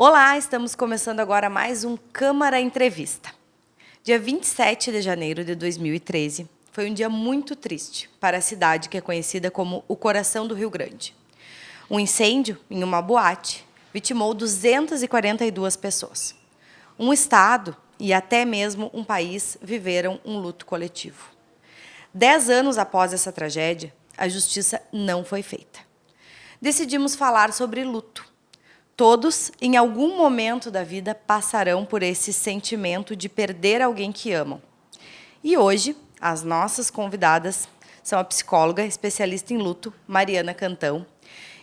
Olá, estamos começando agora mais um Câmara Entrevista. Dia 27 de janeiro de 2013 foi um dia muito triste para a cidade que é conhecida como o coração do Rio Grande. Um incêndio em uma boate vitimou 242 pessoas. Um estado e até mesmo um país viveram um luto coletivo. 10 anos após essa tragédia, a justiça não foi feita. Decidimos falar sobre luto. Todos, em algum momento da vida, passarão por esse sentimento de perder alguém que amam. E hoje, as nossas convidadas são a psicóloga especialista em luto, Mariana Cantão,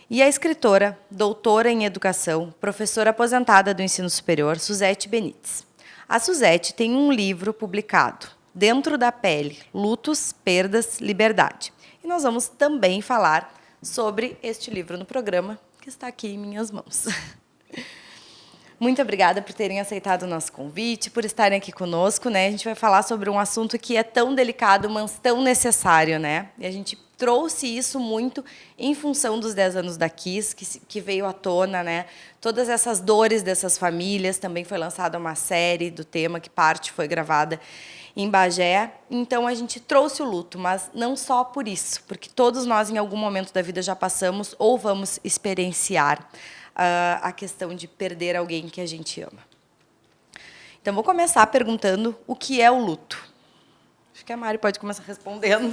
e a escritora, doutora em educação, professora aposentada do ensino superior, Suzete Benites. A Suzete tem um livro publicado, Dentro da Pele, Lutos, Perdas, Liberdade. E nós vamos também falar sobre este livro no programa, que está aqui em minhas mãos. Muito obrigada por terem aceitado o nosso convite, por estarem aqui conosco, né? A gente vai falar sobre um assunto que é tão delicado, mas tão necessário, né? E a gente trouxe isso muito em função dos 10 anos da Kiss, que veio à tona, né? Todas essas dores dessas famílias. Também foi lançada uma série do tema, que parte foi gravada em Bagé. Então, a gente trouxe o luto, mas não só por isso, porque todos nós, em algum momento da vida, já passamos ou vamos experienciar a questão de perder alguém que a gente ama. Então, vou começar perguntando o que é o luto. Acho que a Mari pode começar respondendo.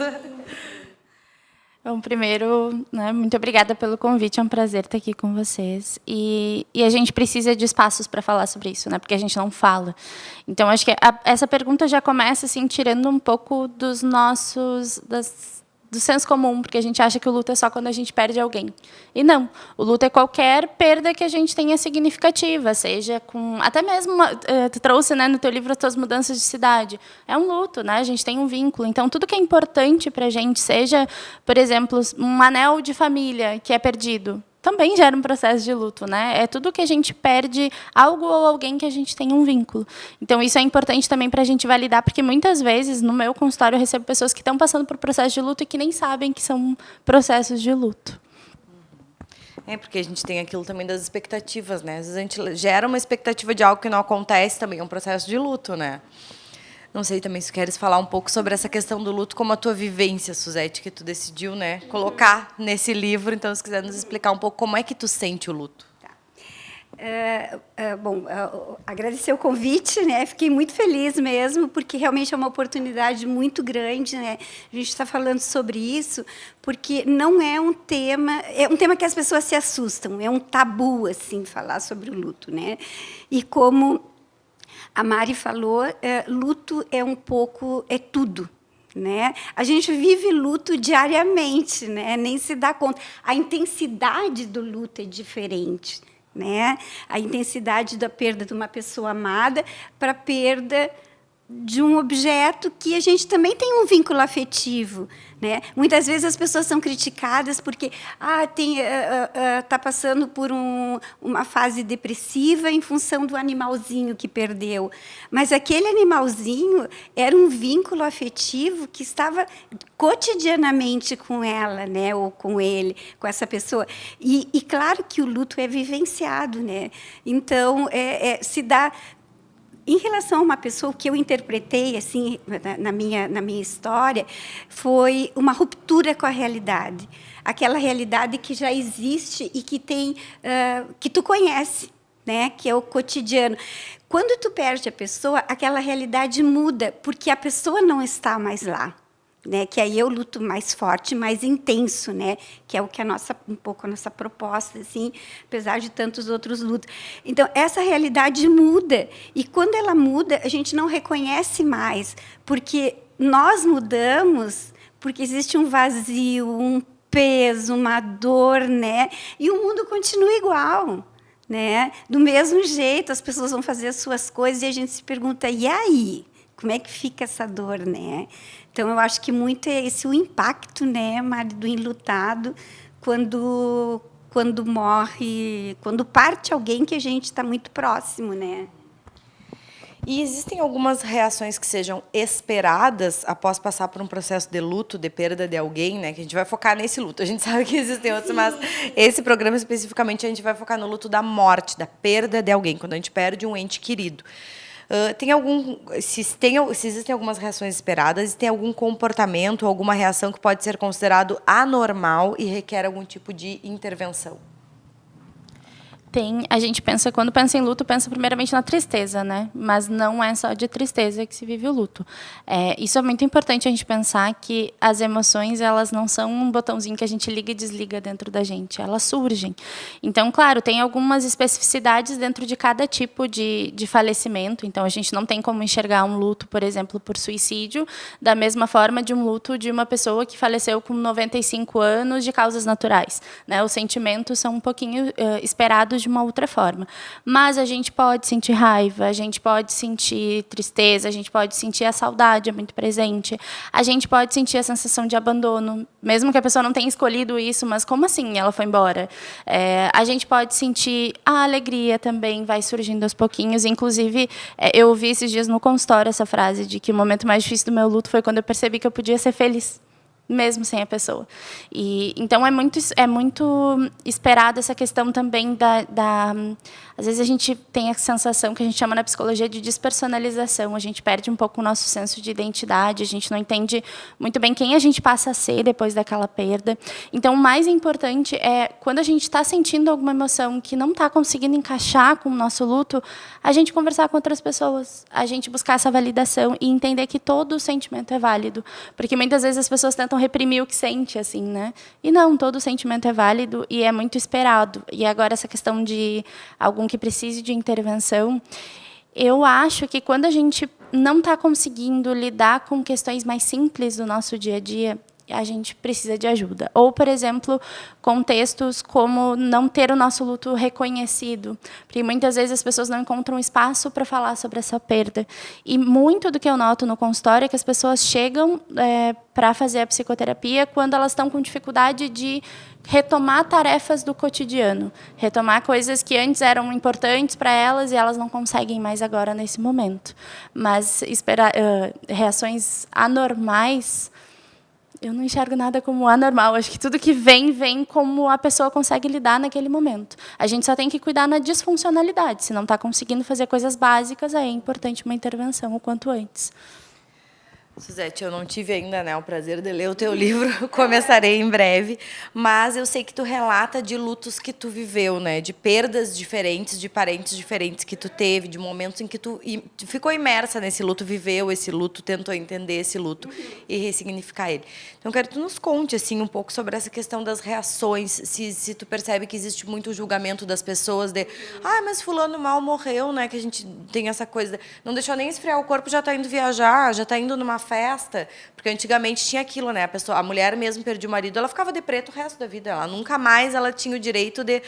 Bom, primeiro, né, muito obrigada pelo convite, é um prazer estar aqui com vocês. E a gente precisa de espaços para falar sobre isso, né, porque a gente não fala. Então, acho que essa pergunta já começa assim, tirando um pouco do senso comum, porque a gente acha que o luto é só quando a gente perde alguém. E não, o luto é qualquer perda que a gente tenha significativa, seja com... Até mesmo, tu trouxe, né, no teu livro as tuas mudanças de cidade. É um luto, né? A gente tem um vínculo. Então, tudo que é importante para a gente, seja, por exemplo, um anel de família que é perdido, também gera um processo de luto, né? É tudo que a gente perde, algo ou alguém que a gente tem um vínculo. Então, isso é importante também para a gente validar, porque muitas vezes, no meu consultório, eu recebo pessoas que estão passando por processo de luto e que nem sabem que são processos de luto. É, porque a gente tem aquilo também das expectativas, né? Às vezes a gente gera uma expectativa de algo que não acontece, também é um processo de luto, né? Não sei também se queres falar um pouco sobre essa questão do luto, como a tua vivência, Suzete, que tu decidiu, né, colocar nesse livro. Então, se quiser nos explicar um pouco como é que tu sente o luto. Bom, agradecer o convite, né? Fiquei muito feliz mesmo, porque realmente é uma oportunidade muito grande, né? A gente está falando sobre isso, porque não é um tema que as pessoas se assustam, é um tabu assim falar sobre o luto, né? E como a Mari falou, luto é um pouco, é tudo, né? A gente vive luto diariamente, né? Nem se dá conta. A intensidade do luto é diferente, né? A intensidade da perda de uma pessoa amada para a perda de um objeto que a gente também tem um vínculo afetivo, né? Muitas vezes as pessoas são criticadas porque está passando por uma fase depressiva em função do animalzinho que perdeu. Mas aquele animalzinho era um vínculo afetivo que estava cotidianamente com ela, né? Ou com ele, com essa pessoa. E claro que o luto é vivenciado, né? Então, se dá... Em relação a uma pessoa, o que eu interpretei assim na minha história foi uma ruptura com a realidade, aquela realidade que já existe e que tem que tu conhece, né, que é o cotidiano. Quando tu perde a pessoa, aquela realidade muda porque a pessoa não está mais lá, né? Que aí é o luto mais forte, mais intenso, né? Que é o que um pouco a nossa proposta, assim, apesar de tantos outros lutos. Então, essa realidade muda, e quando ela muda, a gente não reconhece mais, porque nós mudamos, porque existe um vazio, um peso, uma dor, né? E o mundo continua igual, né? Do mesmo jeito, as pessoas vão fazer as suas coisas e a gente se pergunta, e aí? Como é que fica essa dor, né? Então, eu acho que muito é esse o impacto, né, Mari, do enlutado, quando morre, quando parte alguém que a gente está muito próximo, né? E existem algumas reações que sejam esperadas após passar por um processo de luto, de perda de alguém, né? Que a gente vai focar nesse luto. A gente sabe que existem outros, mas esse programa especificamente a gente vai focar no luto da morte, da perda de alguém, quando a gente perde um ente querido. Se existem algumas reações esperadas, se tem algum comportamento, alguma reação que pode ser considerado anormal e requer algum tipo de intervenção? A gente pensa, quando pensa em luto, pensa primeiramente na tristeza, né? Mas não é só de tristeza que se vive o luto. Isso é muito importante a gente pensar que as emoções, elas não são um botãozinho que a gente liga e desliga dentro da gente, elas surgem. Então, claro, tem algumas especificidades dentro de cada tipo de falecimento. Então, a gente não tem como enxergar um luto, por exemplo, por suicídio, da mesma forma de um luto de uma pessoa que faleceu com 95 anos de causas naturais, né? Os sentimentos são um pouquinho esperados de uma outra forma. Mas a gente pode sentir raiva, a gente pode sentir tristeza, a gente pode sentir a saudade é muito presente, a gente pode sentir a sensação de abandono, mesmo que a pessoa não tenha escolhido isso, mas como assim ela foi embora? A gente pode sentir a alegria também, vai surgindo aos pouquinhos. Inclusive, eu ouvi esses dias no consultório essa frase de que o momento mais difícil do meu luto foi quando eu percebi que eu podia ser feliz, mesmo sem a pessoa. Então, é muito esperado essa questão também às vezes a gente tem a sensação que a gente chama na psicologia de despersonalização, a gente perde um pouco o nosso senso de identidade, a gente não entende muito bem quem a gente passa a ser depois daquela perda. Então, o mais importante é, quando a gente está sentindo alguma emoção que não está conseguindo encaixar com o nosso luto, a gente conversar com outras pessoas, a gente buscar essa validação e entender que todo sentimento é válido, porque muitas vezes as pessoas tentam reprimir o que sente, assim, né? E não, todo sentimento é válido e é muito esperado. E agora essa questão de algum que precise de intervenção, eu acho que quando a gente não está conseguindo lidar com questões mais simples do nosso dia a dia, a gente precisa de ajuda. Ou, por exemplo, contextos como não ter o nosso luto reconhecido, porque muitas vezes as pessoas não encontram espaço para falar sobre essa perda. E muito do que eu noto no consultório é que as pessoas chegam para fazer a psicoterapia quando elas estão com dificuldade de retomar tarefas do cotidiano, retomar coisas que antes eram importantes para elas e elas não conseguem mais agora nesse momento. Mas reações anormais, eu não enxergo nada como anormal. Acho que tudo que vem como a pessoa consegue lidar naquele momento. A gente só tem que cuidar na disfuncionalidade. Se não está conseguindo fazer coisas básicas, aí é importante uma intervenção o quanto antes. Suzete, eu não tive ainda, né, o prazer de ler o teu livro, começarei em breve, mas eu sei que tu relata de lutos que tu viveu, né, de perdas diferentes, de parentes diferentes que tu teve, de momentos em que tu ficou imersa nesse luto, viveu esse luto, tentou entender esse luto e ressignificar ele. Então, eu quero que tu nos conte, assim, um pouco sobre essa questão das reações, se tu percebe que existe muito julgamento das pessoas de, mas fulano mal morreu, né, que a gente tem essa coisa, não deixou nem esfriar o corpo, já está indo viajar, já está indo numa festa, porque antigamente tinha aquilo, né? A mulher mesmo perdia o marido, ela ficava de preto o resto da vida. Ela nunca mais ela tinha o direito de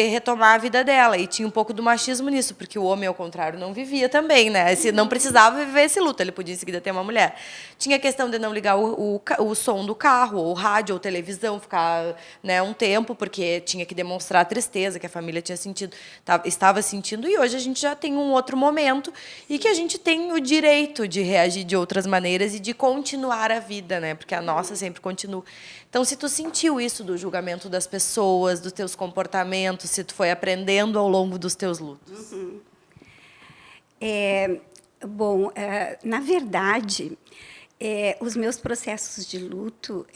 retomar a vida dela. E tinha um pouco do machismo nisso, porque o homem, ao contrário, não vivia também, né? Não precisava viver esse luto, ele podia em seguida ter uma mulher. Tinha a questão de não ligar o som do carro, ou rádio, ou televisão, ficar, né, um tempo, porque tinha que demonstrar a tristeza que a família tinha sentido, estava sentindo. E hoje a gente já tem um outro momento e que a gente tem o direito de reagir de outras maneiras e de continuar a vida, né? Porque a nossa sempre continua. Então, se tu sentiu isso do julgamento das pessoas, dos teus comportamentos, se tu foi aprendendo ao longo dos teus lutos. Na verdade, os meus processos de luto,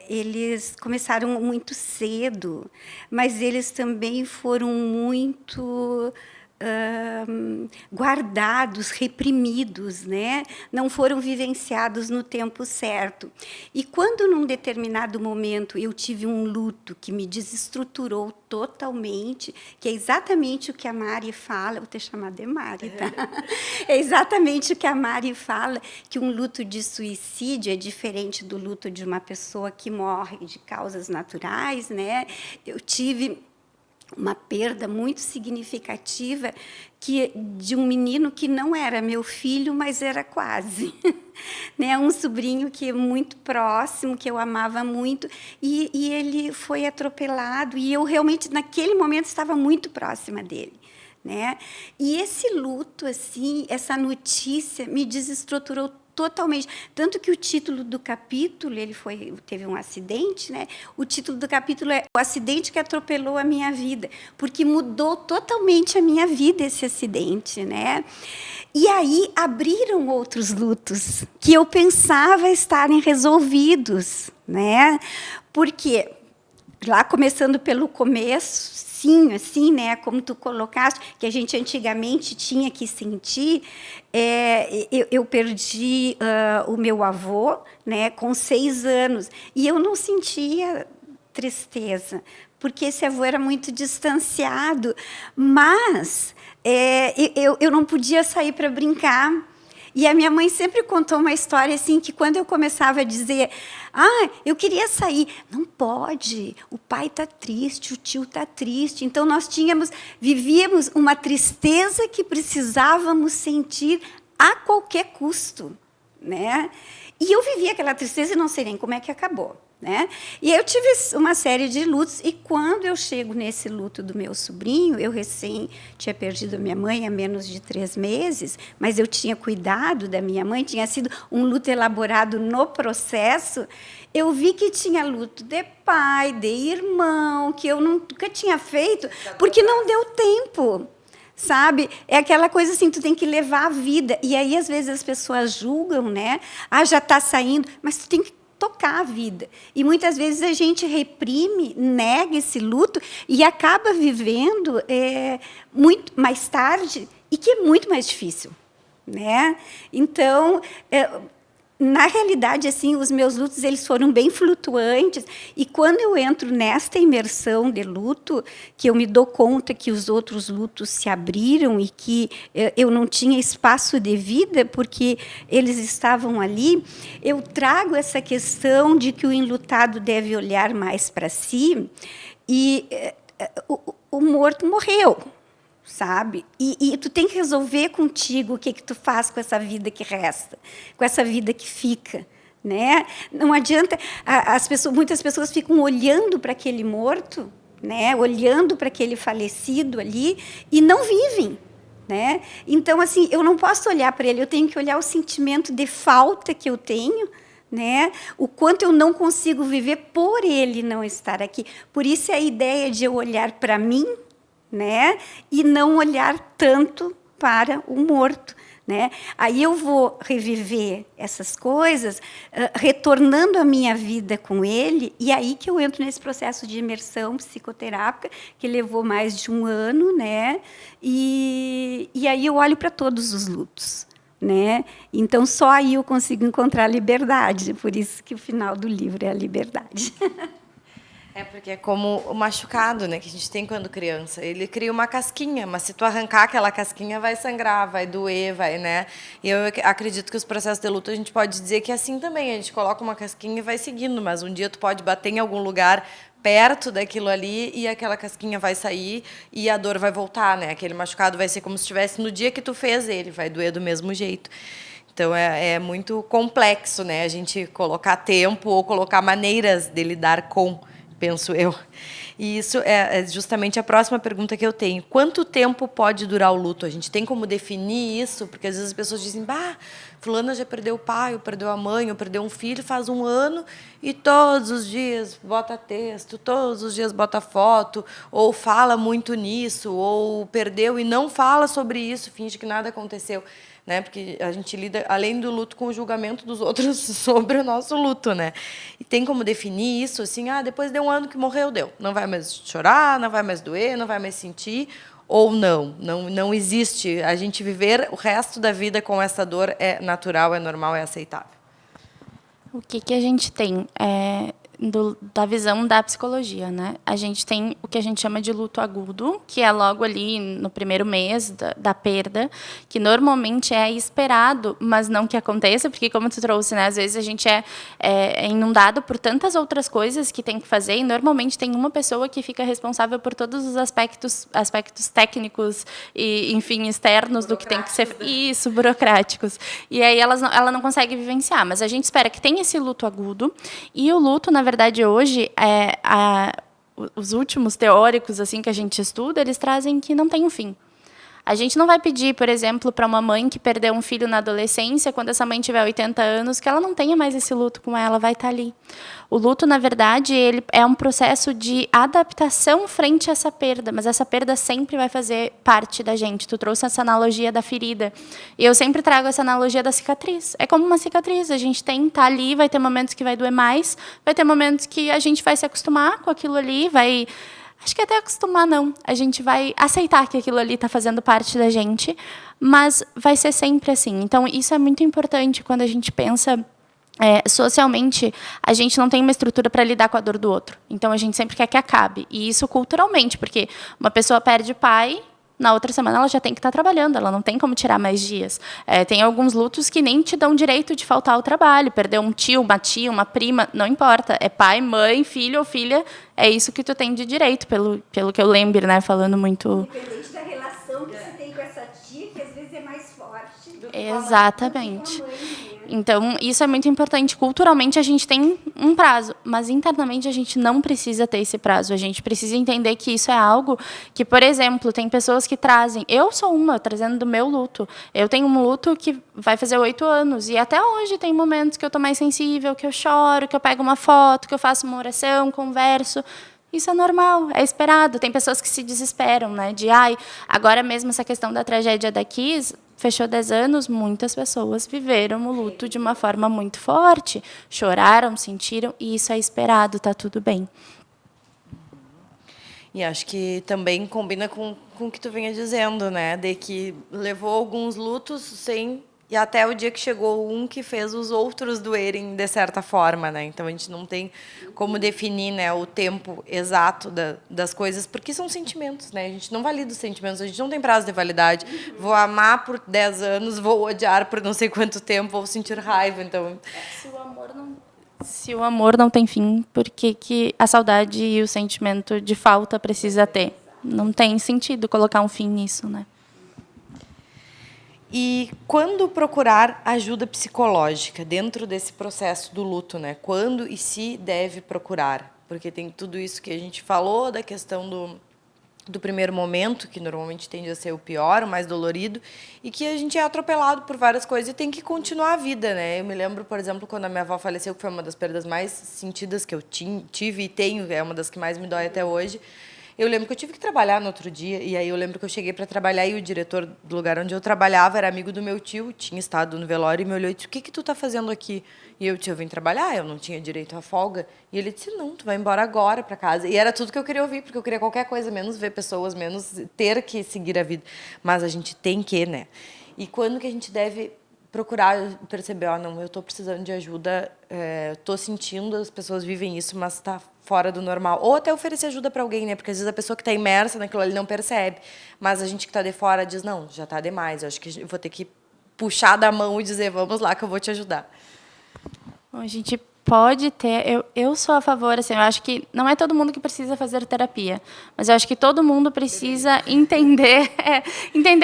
eles começaram muito cedo, mas eles também foram muito guardados, reprimidos, né? Não foram vivenciados no tempo certo. E quando, num determinado momento, eu tive um luto que me desestruturou totalmente, que é exatamente o que a Mari fala, vou te chamar de Mari, tá? É exatamente o que a Mari fala, que um luto de suicídio é diferente do luto de uma pessoa que morre de causas naturais, né? Eu tive uma perda muito significativa de um menino que não era meu filho, mas era quase. Né? Um sobrinho que é muito próximo, que eu amava muito, e ele foi atropelado, e eu realmente, naquele momento, estava muito próxima dele. né? E esse luto, assim, essa notícia me desestruturou totalmente, tanto que o título do capítulo, teve um acidente, né? O título do capítulo é O Acidente que Atropelou a Minha Vida, porque mudou totalmente a minha vida esse acidente, né? E aí abriram outros lutos que eu pensava estarem resolvidos, né? Porque lá começando pelo começo, sim, assim, né, como tu colocaste, que a gente antigamente tinha que sentir, eu perdi o meu avô, né, com 6 anos, e eu não sentia tristeza, porque esse avô era muito distanciado, mas eu não podia sair para brincar. E a minha mãe sempre contou uma história assim, que quando eu começava a dizer, eu queria sair, não pode, o pai está triste, o tio está triste. Então, nós vivíamos uma tristeza que precisávamos sentir a qualquer custo, né? E eu vivia aquela tristeza e não sei nem como é que acabou, né? E eu tive uma série de lutos, e quando eu chego nesse luto do meu sobrinho, eu recém tinha perdido a minha mãe há menos de 3 meses, mas eu tinha cuidado da minha mãe, tinha sido um luto elaborado no processo, eu vi que tinha luto de pai, de irmão, que eu nunca tinha feito, porque não deu tempo. Sabe? É aquela coisa assim, tu tem que levar a vida. E aí, às vezes, as pessoas julgam, né? Já está saindo, mas tu tem que tocar a vida. E muitas vezes a gente reprime, nega esse luto e acaba vivendo muito mais tarde, e que é muito mais difícil, né? Então, na realidade, assim, os meus lutos eles foram bem flutuantes, e quando eu entro nesta imersão de luto, que eu me dou conta que os outros lutos se abriram e que eu não tinha espaço de vida porque eles estavam ali, eu trago essa questão de que o enlutado deve olhar mais para si, e o morto morreu. Sabe? E tu tem que resolver contigo o que tu faz com essa vida que resta, com essa vida que fica, né? Não adianta, muitas pessoas ficam olhando para aquele morto, né? Olhando para aquele falecido ali e não vivem, né? Então, assim, eu não posso olhar para ele, eu tenho que olhar o sentimento de falta que eu tenho, né? O quanto eu não consigo viver por ele não estar aqui. Por isso é a ideia de eu olhar para mim, né? E não olhar tanto para o morto, né? Aí eu vou reviver essas coisas, retornando a minha vida com ele, e aí que eu entro nesse processo de imersão psicoterápica, que levou mais de 1 ano, né? E aí eu olho para todos os lutos, né? Então, só aí eu consigo encontrar liberdade, por isso que o final do livro é a liberdade. Porque é como o machucado, né, que a gente tem quando criança. Ele cria uma casquinha, mas se tu arrancar aquela casquinha, vai sangrar, vai doer, vai, né? E eu acredito que os processos de luto, a gente pode dizer que é assim também. A gente coloca uma casquinha e vai seguindo, mas um dia tu pode bater em algum lugar perto daquilo ali e aquela casquinha vai sair e a dor vai voltar, né? Aquele machucado vai ser como se estivesse no dia que tu fez ele, vai doer do mesmo jeito. Então, é muito complexo, né? A gente colocar tempo ou colocar maneiras de lidar com, penso eu. E isso é justamente a próxima pergunta que eu tenho. Quanto tempo pode durar o luto? A gente tem como definir isso? Porque às vezes as pessoas dizem, fulana já perdeu o pai, ou perdeu a mãe, ou perdeu um filho faz 1 ano e todos os dias bota texto, todos os dias bota foto, ou fala muito nisso, ou perdeu e não fala sobre isso, finge que nada aconteceu. Né? Porque a gente lida, além do luto, com o julgamento dos outros sobre o nosso luto, né? E tem como definir isso, assim, depois de 1 ano que morreu, deu. Não vai mais chorar, não vai mais doer, não vai mais sentir, ou não existe. A gente viver o resto da vida com essa dor é natural, é normal, é aceitável. O que a gente tem da visão da psicologia, né? A gente tem o que a gente chama de luto agudo, que é logo ali no primeiro mês da perda, que normalmente é esperado, mas não que aconteça, porque como tu trouxe, né? Às vezes a gente é inundado por tantas outras coisas que tem que fazer, e normalmente tem uma pessoa que fica responsável por todos os aspectos técnicos e, enfim, externos do que tem que ser isso, burocráticos. E aí ela não consegue vivenciar, mas a gente espera que tenha esse luto agudo, e o luto, na verdade, hoje, os últimos teóricos assim que a gente estuda, eles trazem que não tem um fim. A gente não vai pedir, por exemplo, para uma mãe que perdeu um filho na adolescência, quando essa mãe tiver 80 anos, que ela não tenha mais esse luto com ela, vai estar ali. O luto, na verdade, ele é um processo de adaptação frente a essa perda, mas essa perda sempre vai fazer parte da gente. Tu trouxe essa analogia da ferida. E eu sempre trago essa analogia da cicatriz. É como uma cicatriz, a gente tá ali, vai ter momentos que vai doer mais, vai ter momentos que a gente vai se acostumar com aquilo ali, vai... Acho que até acostumar não. A gente vai aceitar que aquilo ali está fazendo parte da gente, mas vai ser sempre assim. Então, isso é muito importante quando a gente pensa socialmente, a gente não tem uma estrutura para lidar com a dor do outro. Então, a gente sempre quer que acabe. E isso culturalmente, porque uma pessoa perde pai, na outra semana ela já tem que estar trabalhando, ela não tem como tirar mais dias. Tem alguns lutos que nem te dão direito de faltar ao trabalho, perder um tio, uma tia, uma prima, não importa. É pai, mãe, filho ou filha, é isso que tu tem de direito, pelo que eu lembro, né, falando muito... Independente da relação que você tem com essa tia, que às vezes é mais forte do que Exatamente. com a mãe, né? Então, isso é muito importante. Culturalmente, a gente tem um prazo, mas internamente a gente não precisa ter esse prazo. A gente precisa entender que isso é algo que, por exemplo, tem pessoas que trazem... Eu sou uma, trazendo do meu luto. Eu tenho um luto que vai fazer 8 anos, e até hoje tem momentos que eu estou mais sensível, que eu choro, que eu pego uma foto, que eu faço uma oração, converso. Isso é normal, é esperado. Tem pessoas que se desesperam, né? De, agora mesmo essa questão da tragédia da Kiss, fechou 10 anos, muitas pessoas viveram o luto de uma forma muito forte. Choraram, sentiram, e isso é esperado, está tudo bem. E acho que também combina com o que tu vinha dizendo, né? De que levou alguns lutos sem... E até o dia que chegou um que fez os outros doerem de certa forma, né? Então, a gente não tem como definir, né, o tempo exato das coisas, porque são sentimentos, né? A gente não valida os sentimentos, a gente não tem prazo de validade. Vou amar por 10 anos, vou odiar por não sei quanto tempo, vou sentir raiva, então... Se o amor não tem fim, por que a saudade e o sentimento de falta precisa ter? Não tem sentido colocar um fim nisso, né? E quando procurar ajuda psicológica dentro desse processo do luto, né? Quando e se deve procurar? Porque tem tudo isso que a gente falou, da questão do primeiro momento, que normalmente tende a ser o pior, o mais dolorido, e que a gente é atropelado por várias coisas e tem que continuar a vida, né? Eu me lembro, por exemplo, quando a minha avó faleceu, que foi uma das perdas mais sentidas que eu tive e tenho, é uma das que mais me dói até hoje. Eu lembro que eu tive que trabalhar no outro dia, e aí eu lembro que eu cheguei para trabalhar e o diretor do lugar onde eu trabalhava era amigo do meu tio, tinha estado no velório e me olhou e disse, o que tu tá fazendo aqui? E eu vim trabalhar, eu não tinha direito à folga. E ele disse, não, tu vai embora agora para casa. E era tudo que eu queria ouvir, porque eu queria qualquer coisa, menos ver pessoas, menos ter que seguir a vida. Mas a gente tem que, né? E quando que a gente deve procurar perceber, não, eu estou precisando de ajuda, estou sentindo, as pessoas vivem isso, mas está fora do normal. Ou até oferecer ajuda para alguém, né? Porque às vezes a pessoa que está imersa naquilo ali não percebe, mas a gente que está de fora diz, não, já está demais, eu acho que eu vou ter que puxar da mão e dizer, vamos lá que eu vou te ajudar. Bom, a gente pode ter... Eu sou a favor, assim, eu acho que não é todo mundo que precisa fazer terapia, mas eu acho que todo mundo precisa entender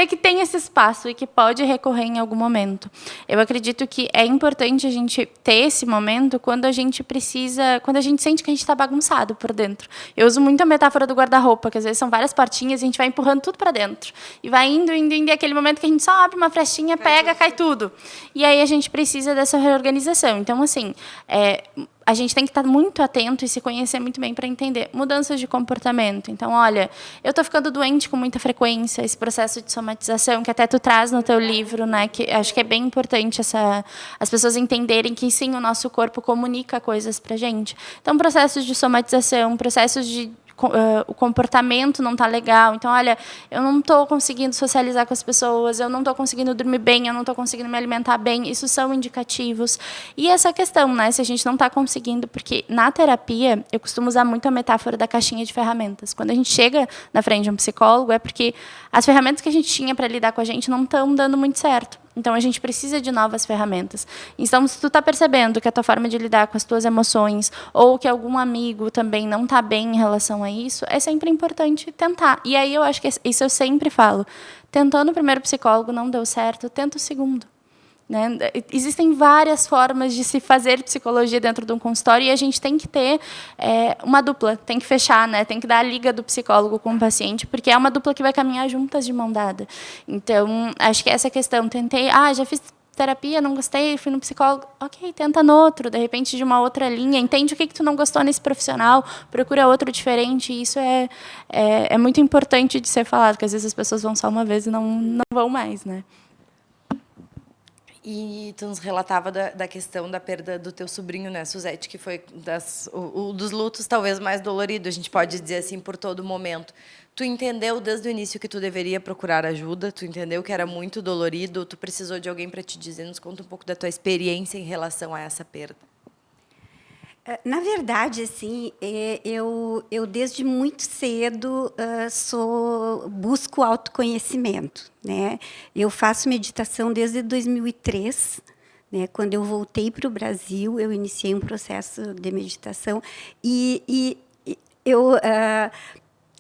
que tem esse espaço e que pode recorrer em algum momento. Eu acredito que é importante a gente ter esse momento quando a gente precisa, quando a gente sente que a gente está bagunçado por dentro. Eu uso muito a metáfora do guarda-roupa, que às vezes são várias portinhas e a gente vai empurrando tudo para dentro. E vai indo, e aquele momento que a gente só abre uma frestinha, pega, cai tudo. E aí a gente precisa dessa reorganização. Então, assim, a gente tem que estar muito atento e se conhecer muito bem para entender mudanças de comportamento. Então, olha, eu estou ficando doente com muita frequência, esse processo de somatização, que até tu traz no teu livro, né? Que acho que é bem importante as pessoas entenderem que, sim, o nosso corpo comunica coisas para a gente. Então, processos de somatização, processos de o comportamento não está legal. Então, olha, eu não estou conseguindo socializar com as pessoas, eu não estou conseguindo dormir bem, eu não estou conseguindo me alimentar bem. Isso são indicativos. E essa questão, né, se a gente não está conseguindo, porque na terapia eu costumo usar muito a metáfora da caixinha de ferramentas. Quando a gente chega na frente de um psicólogo, é porque as ferramentas que a gente tinha para lidar com a gente não estão dando muito certo. Então, a gente precisa de novas ferramentas. Então, se tu está percebendo que a tua forma de lidar com as tuas emoções ou que algum amigo também não está bem em relação a isso, é sempre importante tentar. E aí, eu acho que isso eu sempre falo. Tentando o primeiro psicólogo não deu certo, tenta o segundo. né? Existem várias formas de se fazer psicologia dentro de um consultório e a gente tem que ter uma dupla, tem que fechar, né? Tem que dar a liga do psicólogo com o paciente, porque é uma dupla que vai caminhar juntas de mão dada. Então, acho que essa questão, já fiz terapia, não gostei, fui no psicólogo, ok, tenta no outro, de repente de uma outra linha, entende o que tu não gostou nesse profissional, procura outro diferente, e isso é muito importante de ser falado, porque às vezes as pessoas vão só uma vez e não vão mais, né? E tu nos relatava da questão da perda do teu sobrinho, né, Suzete, que foi o dos lutos talvez mais dolorido, a gente pode dizer assim, por todo momento. Tu entendeu desde o início que tu deveria procurar ajuda? Tu entendeu que era muito dolorido? Tu precisou de alguém para te dizer? Nos conta um pouco da tua experiência em relação a essa perda. Na verdade, assim, eu desde muito cedo busco autoconhecimento, né? Eu faço meditação desde 2003, né? Quando eu voltei para o Brasil, eu iniciei um processo de meditação e eu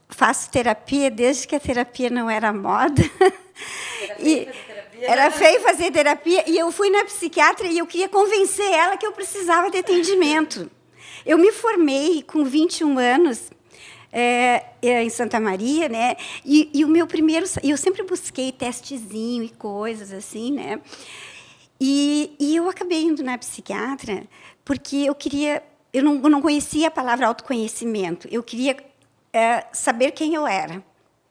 faço terapia desde que a terapia não era moda. Era feio fazer terapia, e eu fui na psiquiatra e eu queria convencer ela que eu precisava de atendimento. Eu me formei com 21 anos em Santa Maria, né? E o meu primeiro, eu sempre busquei testezinho e coisas assim, né? E eu acabei indo na psiquiatra porque eu não conhecia a palavra autoconhecimento. Eu queria saber quem eu era,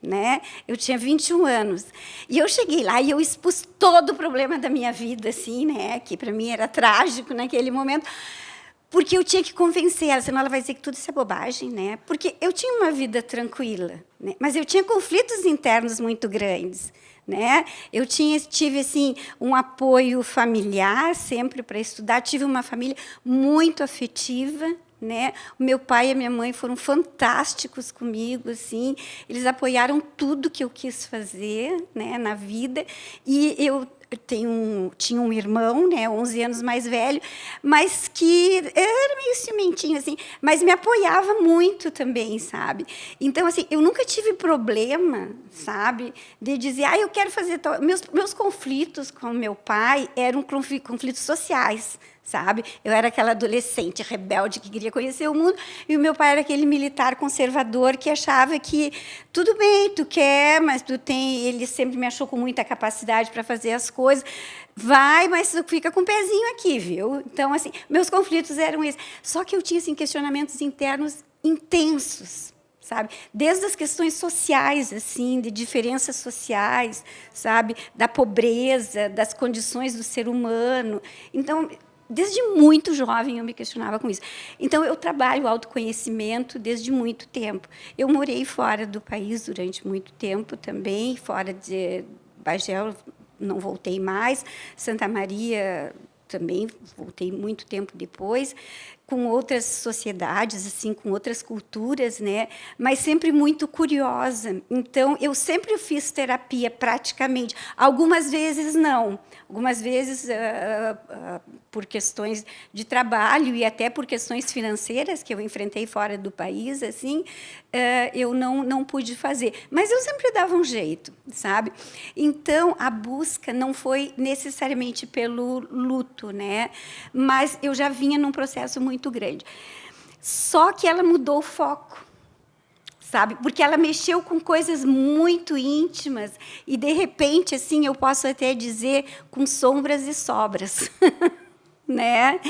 né? Eu tinha 21 anos. E eu cheguei lá e eu expus todo o problema da minha vida, assim, né? Que para mim era trágico naquele momento. Porque eu tinha que convencer ela, senão ela vai dizer que tudo isso é bobagem, né? Porque eu tinha uma vida tranquila, né? Mas eu tinha conflitos internos muito grandes, né? Eu tive assim um apoio familiar sempre para estudar, tive uma família muito afetiva, né? O meu pai e a minha mãe foram fantásticos comigo, assim, eles apoiaram tudo que eu quis fazer, né, na vida. E eu tinha um irmão, né, 11 anos mais velho, mas que era meio ciumentinho, assim, mas me apoiava muito também, sabe? Então, assim, eu nunca tive problema, sabe, de dizer, eu quero fazer tal. Meus conflitos com meu pai eram conflitos sociais, sabe? Eu era aquela adolescente rebelde que queria conhecer o mundo, e o meu pai era aquele militar conservador que achava que tudo bem, tu quer, mas tu tem. Ele sempre me achou com muita capacidade para fazer as coisas. Vai, mas tu fica com o pezinho aqui, viu? Então, assim, meus conflitos eram esses. Só que eu tinha assim, questionamentos internos intensos, sabe? Desde as questões sociais, assim, de diferenças sociais, sabe? Da pobreza, das condições do ser humano. Então, desde muito jovem eu me questionava com isso. Então, eu trabalho o autoconhecimento desde muito tempo. Eu morei fora do país durante muito tempo também, fora de Bagé, não voltei mais. Santa Maria também voltei muito tempo depois, com outras sociedades, assim, com outras culturas, né? Mas sempre muito curiosa. Então, eu sempre fiz terapia, praticamente. Algumas vezes, não. Algumas vezes, por questões de trabalho e até por questões financeiras, que eu enfrentei fora do país, assim, eu não pude fazer. Mas eu sempre dava um jeito, sabe? Então, a busca não foi necessariamente pelo luto, né? Mas eu já vinha num processo muito grande. Só que ela mudou o foco, sabe? Porque ela mexeu com coisas muito íntimas e, de repente, assim, eu posso até dizer, com sombras e sobras. Né?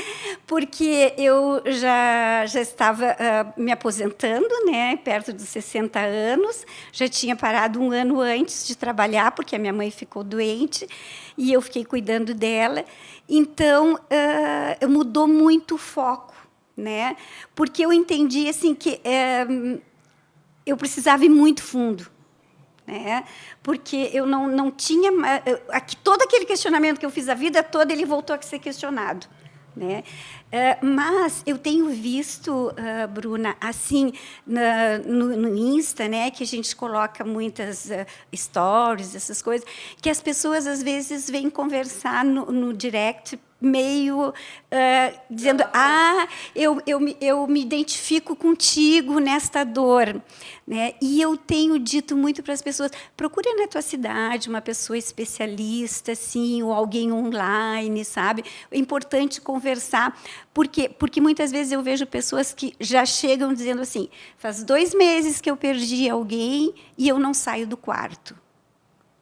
Porque eu já estava me aposentando, né? Perto dos 60 anos, já tinha parado um ano antes de trabalhar, porque a minha mãe ficou doente, e eu fiquei cuidando dela. Então, mudou muito o foco, né? Porque eu entendi assim, que eu precisava ir muito fundo. Né? Porque eu não tinha... todo aquele questionamento que eu fiz a vida toda, ele voltou a ser questionado. Né? Mas eu tenho visto, Bruna, assim, no Insta, né, que a gente coloca muitas stories, essas coisas, que as pessoas, às vezes, vêm conversar no direct meio dizendo, eu me identifico contigo nesta dor, né? E eu tenho dito muito para as pessoas, procure na tua cidade uma pessoa especialista, assim, ou alguém online, sabe? É importante conversar, porque muitas vezes eu vejo pessoas que já chegam dizendo assim, faz 2 meses que eu perdi alguém e eu não saio do quarto,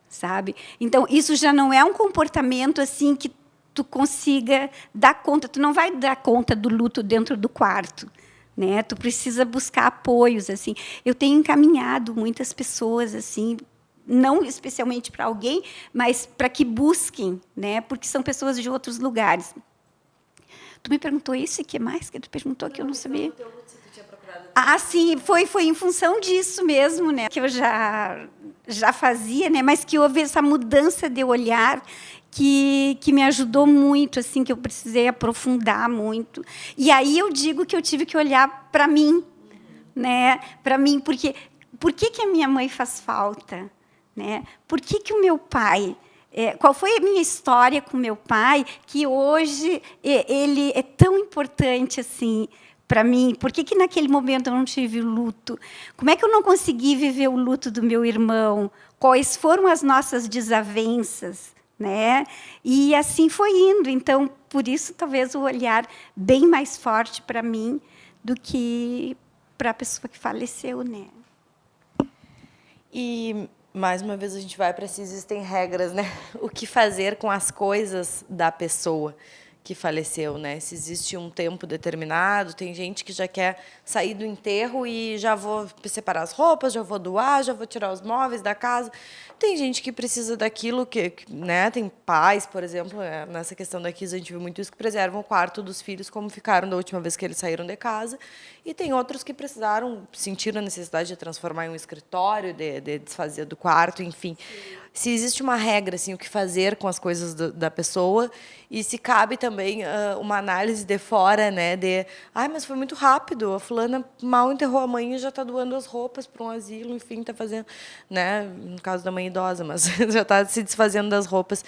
sabe? Então, isso já não é um comportamento assim que tu consiga dar conta, tu não vai dar conta do luto dentro do quarto, né? Tu precisa buscar apoios, assim. Eu tenho encaminhado muitas pessoas, assim, não especialmente para alguém, mas para que busquem, né? Porque são pessoas de outros lugares. Tu me perguntou isso e o que mais que tu perguntou que eu não sabia? Sim, foi em função disso mesmo, né? Que eu já fazia, né? Mas que houve essa mudança de olhar que me ajudou muito, assim, que eu precisei aprofundar muito. E aí eu digo que eu tive que olhar para mim, né? Para mim, porque por que a minha mãe faz falta, né? Por que o meu pai? Qual foi a minha história com meu pai que hoje ele é tão importante assim para mim? Por que naquele momento eu não tive o luto? Como é que eu não consegui viver o luto do meu irmão? Quais foram as nossas desavenças? Né? E assim foi indo. Então, por isso, talvez o olhar bem mais forte para mim do que para a pessoa que faleceu, né? E, mais uma vez, a gente vai para se existem regras, né? O que fazer com as coisas da pessoa que faleceu, né? Se existe um tempo determinado, tem gente que já quer sair do enterro e já vou separar as roupas, já vou doar, já vou tirar os móveis da casa. Tem gente que precisa daquilo né? Tem pais, por exemplo, nessa questão da Kiss, a gente viu muito isso, que preservam o quarto dos filhos como ficaram da última vez que eles saíram de casa. E tem outros que sentiram a necessidade de transformar em um escritório, de desfazer do quarto, enfim. Se existe uma regra, assim, o que fazer com as coisas da pessoa, e se cabe também uma análise de fora, né, mas foi muito rápido, a fulana mal enterrou a mãe e já está doando as roupas para um asilo, enfim, está fazendo, né, no caso da mãe idosa, mas já está se desfazendo das roupas.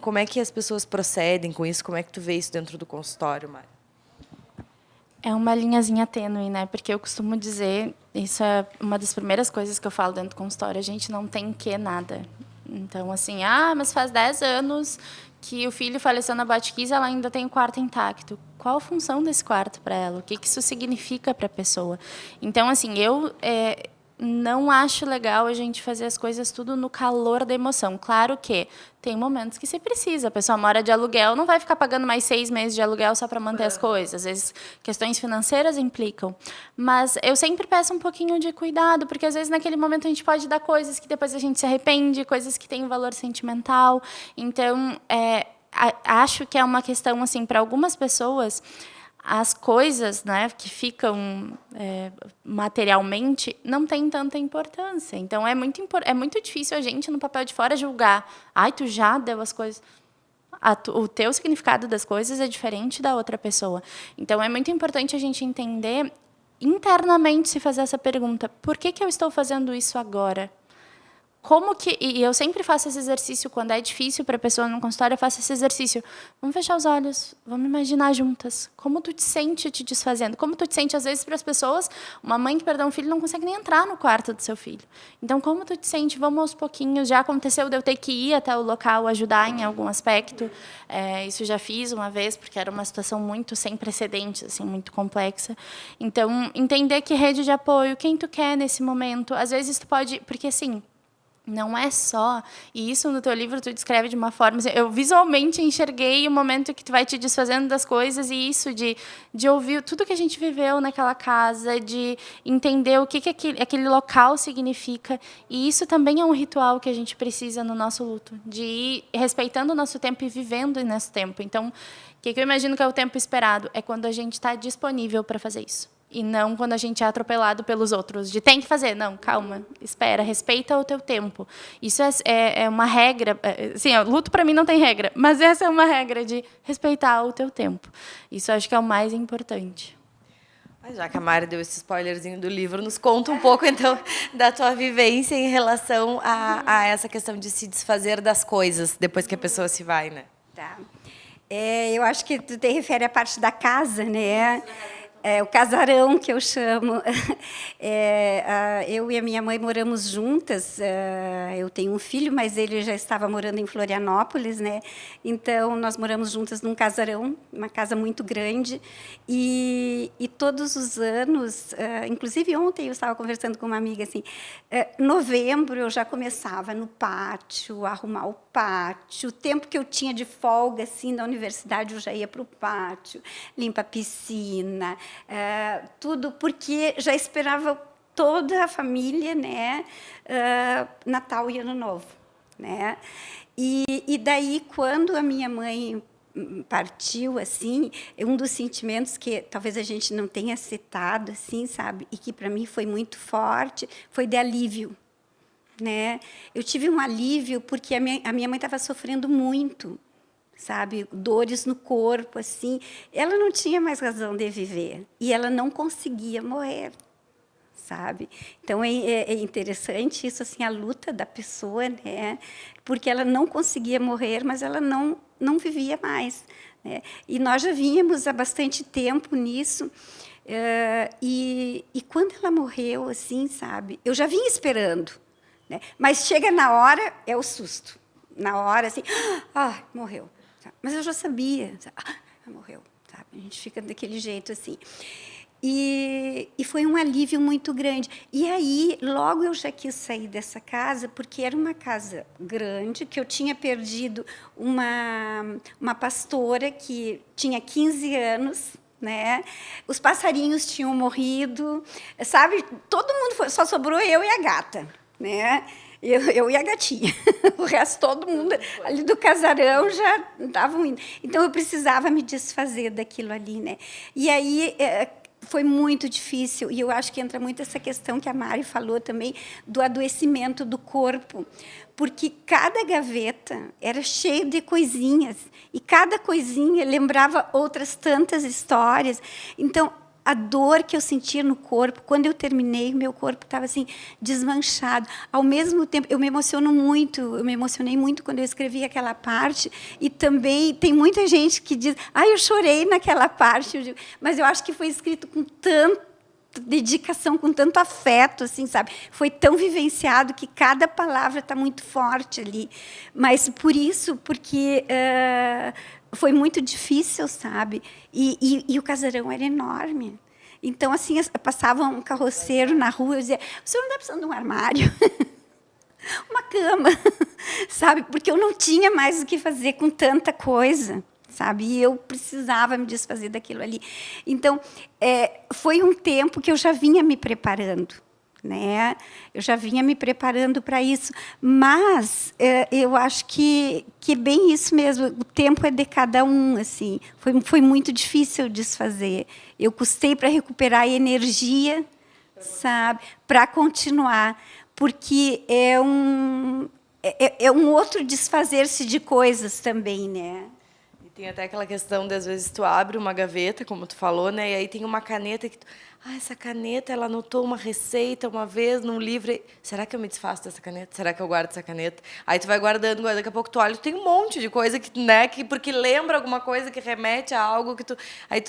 Como é que as pessoas procedem com isso? Como é que tu vê isso dentro do consultório, Mari? É uma linhazinha tênue, né? Porque eu costumo dizer, isso é uma das primeiras coisas que eu falo dentro do consultório, a gente não tem que nada. Então, assim, mas faz 10 anos que o filho faleceu na Botkiss, ela ainda tem o quarto intacto. Qual a função desse quarto para ela? O que isso significa para a pessoa? Então, assim, eu não acho legal a gente fazer as coisas tudo no calor da emoção. Claro que tem momentos que se precisa. A pessoa mora de aluguel, não vai ficar pagando mais 6 meses de aluguel só para manter as coisas. Às vezes, questões financeiras implicam. Mas eu sempre peço um pouquinho de cuidado, porque, às vezes, naquele momento, a gente pode dar coisas que depois a gente se arrepende, coisas que têm um valor sentimental. Então, acho que é uma questão, assim, para algumas pessoas, as coisas, né, que ficam materialmente não têm tanta importância. Então, é muito difícil a gente, no papel de fora, julgar. Tu já deu as coisas. O teu significado das coisas é diferente da outra pessoa. Então, é muito importante a gente entender, internamente, se fazer essa pergunta. Por que eu estou fazendo isso agora? E eu sempre faço esse exercício quando é difícil para a pessoa no consultório, eu faço esse exercício. Vamos fechar os olhos, vamos imaginar juntas. Como tu te sente te desfazendo? Como tu te sente, às vezes, para as pessoas, uma mãe que perdeu um filho não consegue nem entrar no quarto do seu filho. Então, como tu te sente? Vamos aos pouquinhos. Já aconteceu de eu ter que ir até o local, ajudar em algum aspecto. Isso já fiz uma vez, porque era uma situação muito sem precedentes, assim, muito complexa. Então, entender que rede de apoio, quem tu quer nesse momento. Às vezes, tu pode... Porque, assim... Não é só, e isso no teu livro tu descreve de uma forma, eu visualmente enxerguei o momento que tu vai te desfazendo das coisas, e isso de ouvir tudo que a gente viveu naquela casa, de entender o que aquele local significa, e isso também é um ritual que a gente precisa no nosso luto, de ir respeitando o nosso tempo e vivendo nesse tempo. Então, o que eu imagino que é o tempo esperado? É quando a gente está disponível para fazer isso. E não quando a gente é atropelado pelos outros, de tem que fazer. Não, calma, espera, respeita o teu tempo. Isso é uma regra. Sim, luto para mim não tem regra, mas essa é uma regra de respeitar o teu tempo. Isso eu acho que é o mais importante. Mas já que a Mari deu esse spoilerzinho do livro, nos conta um pouco, então, da tua vivência em relação a essa questão de se desfazer das coisas depois que a pessoa se vai, né? Tá. Eu acho que tu te refere à parte da casa, né? O casarão, que eu chamo. Eu e a minha mãe moramos juntas. Eu tenho um filho, mas ele já estava morando em Florianópolis, né? Então, nós moramos juntas num casarão, uma casa muito grande. E todos os anos, inclusive ontem eu estava conversando com uma amiga, assim, novembro eu já começava no pátio, arrumar o pátio. O tempo que eu tinha de folga, assim, da universidade, eu já ia para o pátio, limpa a piscina, tudo, porque já esperava toda a família, né, Natal e Ano Novo, né? E daí, quando a minha mãe partiu, assim, um dos sentimentos que talvez a gente não tenha citado, assim, sabe, e que para mim foi muito forte, foi de alívio, né? Eu tive um alívio porque a minha mãe estava sofrendo muito, sabe, dores no corpo, assim. Ela não tinha mais razão de viver e ela não conseguia morrer, sabe? Então é interessante isso, assim, a luta da pessoa, né? Porque ela não conseguia morrer, mas ela não vivia mais, né? E nós já vínhamos há bastante tempo nisso. E quando ela morreu, assim, sabe, eu já vinha esperando, né? Mas chega na hora, é o susto. Na hora, assim, morreu. Mas eu já sabia, morreu, sabe? A gente fica daquele jeito, assim. E foi um alívio muito grande. E aí, logo eu já quis sair dessa casa, porque era uma casa grande, que eu tinha perdido uma pastora que tinha 15 anos, né? Os passarinhos tinham morrido, sabe? Todo mundo só sobrou eu e a gata, né? Eu e a gatinha. O resto, todo mundo ali do casarão já estavam indo. Então, eu precisava me desfazer daquilo ali, né? E aí foi muito difícil. E eu acho que entra muito essa questão que a Mari falou também, do adoecimento do corpo. Porque cada gaveta era cheia de coisinhas. E cada coisinha lembrava outras tantas histórias. Então, a dor que eu sentia no corpo, quando eu terminei, meu corpo estava assim desmanchado. Ao mesmo tempo, eu me emocionei muito quando eu escrevi aquela parte. E também tem muita gente que diz: eu chorei naquela parte. Eu digo, mas eu acho que foi escrito com tanta dedicação, com tanto afeto, assim, sabe? Foi tão vivenciado que cada palavra está muito forte ali. Mas porque foi muito difícil, sabe? E o casarão era enorme. Então, assim, passava um carroceiro na rua e eu dizia: o senhor não está precisando de um armário? Uma cama, sabe? Porque eu não tinha mais o que fazer com tanta coisa, sabe? E eu precisava me desfazer daquilo ali. Então, foi um tempo que eu já vinha me preparando, né? Eu já vinha me preparando para isso, mas eu acho que é bem isso mesmo. O tempo é de cada um, assim. Foi muito difícil desfazer. Eu custei para recuperar a energia, sabe, para continuar, porque é um outro desfazer-se de coisas também, né? Tem até aquela questão de, às vezes, tu abre uma gaveta, como tu falou, né? E aí tem uma caneta que tu... essa caneta, ela anotou uma receita uma vez num livro. Será que eu me desfaço dessa caneta? Será que eu guardo essa caneta? Aí tu vai guardando, daqui a pouco tu olha, tu tem um monte de coisa que, né, porque lembra alguma coisa que remete a algo que tu... Aí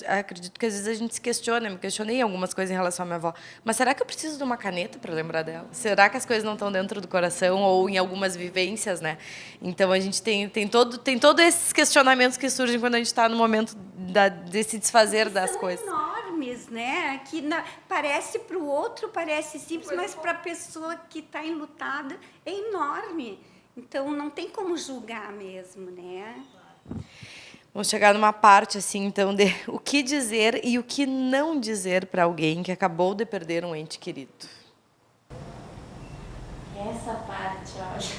acredito que às vezes a gente se questiona, me questionei algumas coisas em relação à minha avó. Mas será que eu preciso de uma caneta para lembrar dela? Será que as coisas não estão dentro do coração ou em algumas vivências, né? Então a gente tem todo esses questionamentos que surgem quando a gente está no momento de se desfazer das coisas. Enormes, né? Que parece para o outro, parece simples, mas para a pessoa que está enlutada é enorme. Então, não tem como julgar mesmo, né? Vamos chegar numa parte, assim, então, de o que dizer e o que não dizer para alguém que acabou de perder um ente querido. Essa parte, eu acho.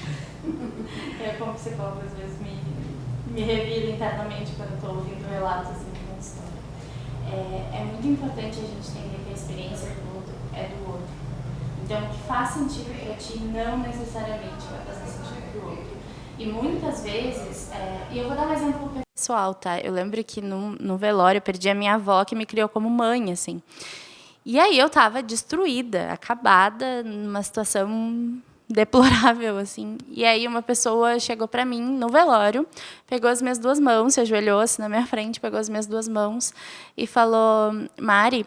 Eu, como psicóloga, às vezes me reviro internamente quando estou ouvindo relatos assim de uma história. É muito importante a gente entender que a experiência do outro é do outro. Então, o que faz sentido para ti não necessariamente vai fazer sentido para o outro. E muitas vezes, e eu vou dar um exemplo pessoal, tá? Eu lembro que no velório eu perdi a minha avó, que me criou como mãe, assim. E aí eu estava destruída, acabada, numa situação deplorável, assim. E aí uma pessoa chegou para mim no velório, pegou as minhas 2 mãos, se ajoelhou assim na minha frente, pegou as minhas 2 mãos e falou: Mari,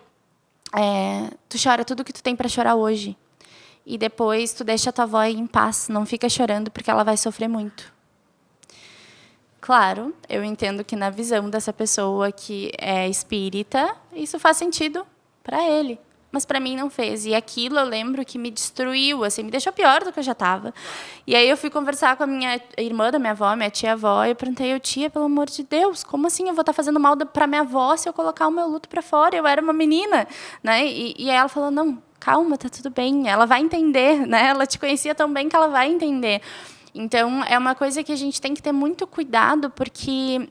tu chora tudo que tu tem para chorar hoje. E depois tu deixa a tua avó em paz, não fica chorando porque ela vai sofrer muito. Claro, eu entendo que na visão dessa pessoa que é espírita, isso faz sentido para ele. Mas para mim não fez. E aquilo eu lembro que me destruiu, assim, me deixou pior do que eu já estava. E aí eu fui conversar com a minha irmã da minha avó, minha tia-avó, e eu perguntei: tia, pelo amor de Deus, como assim eu vou estar fazendo mal para minha avó se eu colocar o meu luto para fora? Eu era uma menina, né? E aí ela falou: não, calma, tá tudo bem, ela vai entender, né? Ela te conhecia tão bem que ela vai entender. Então, é uma coisa que a gente tem que ter muito cuidado, porque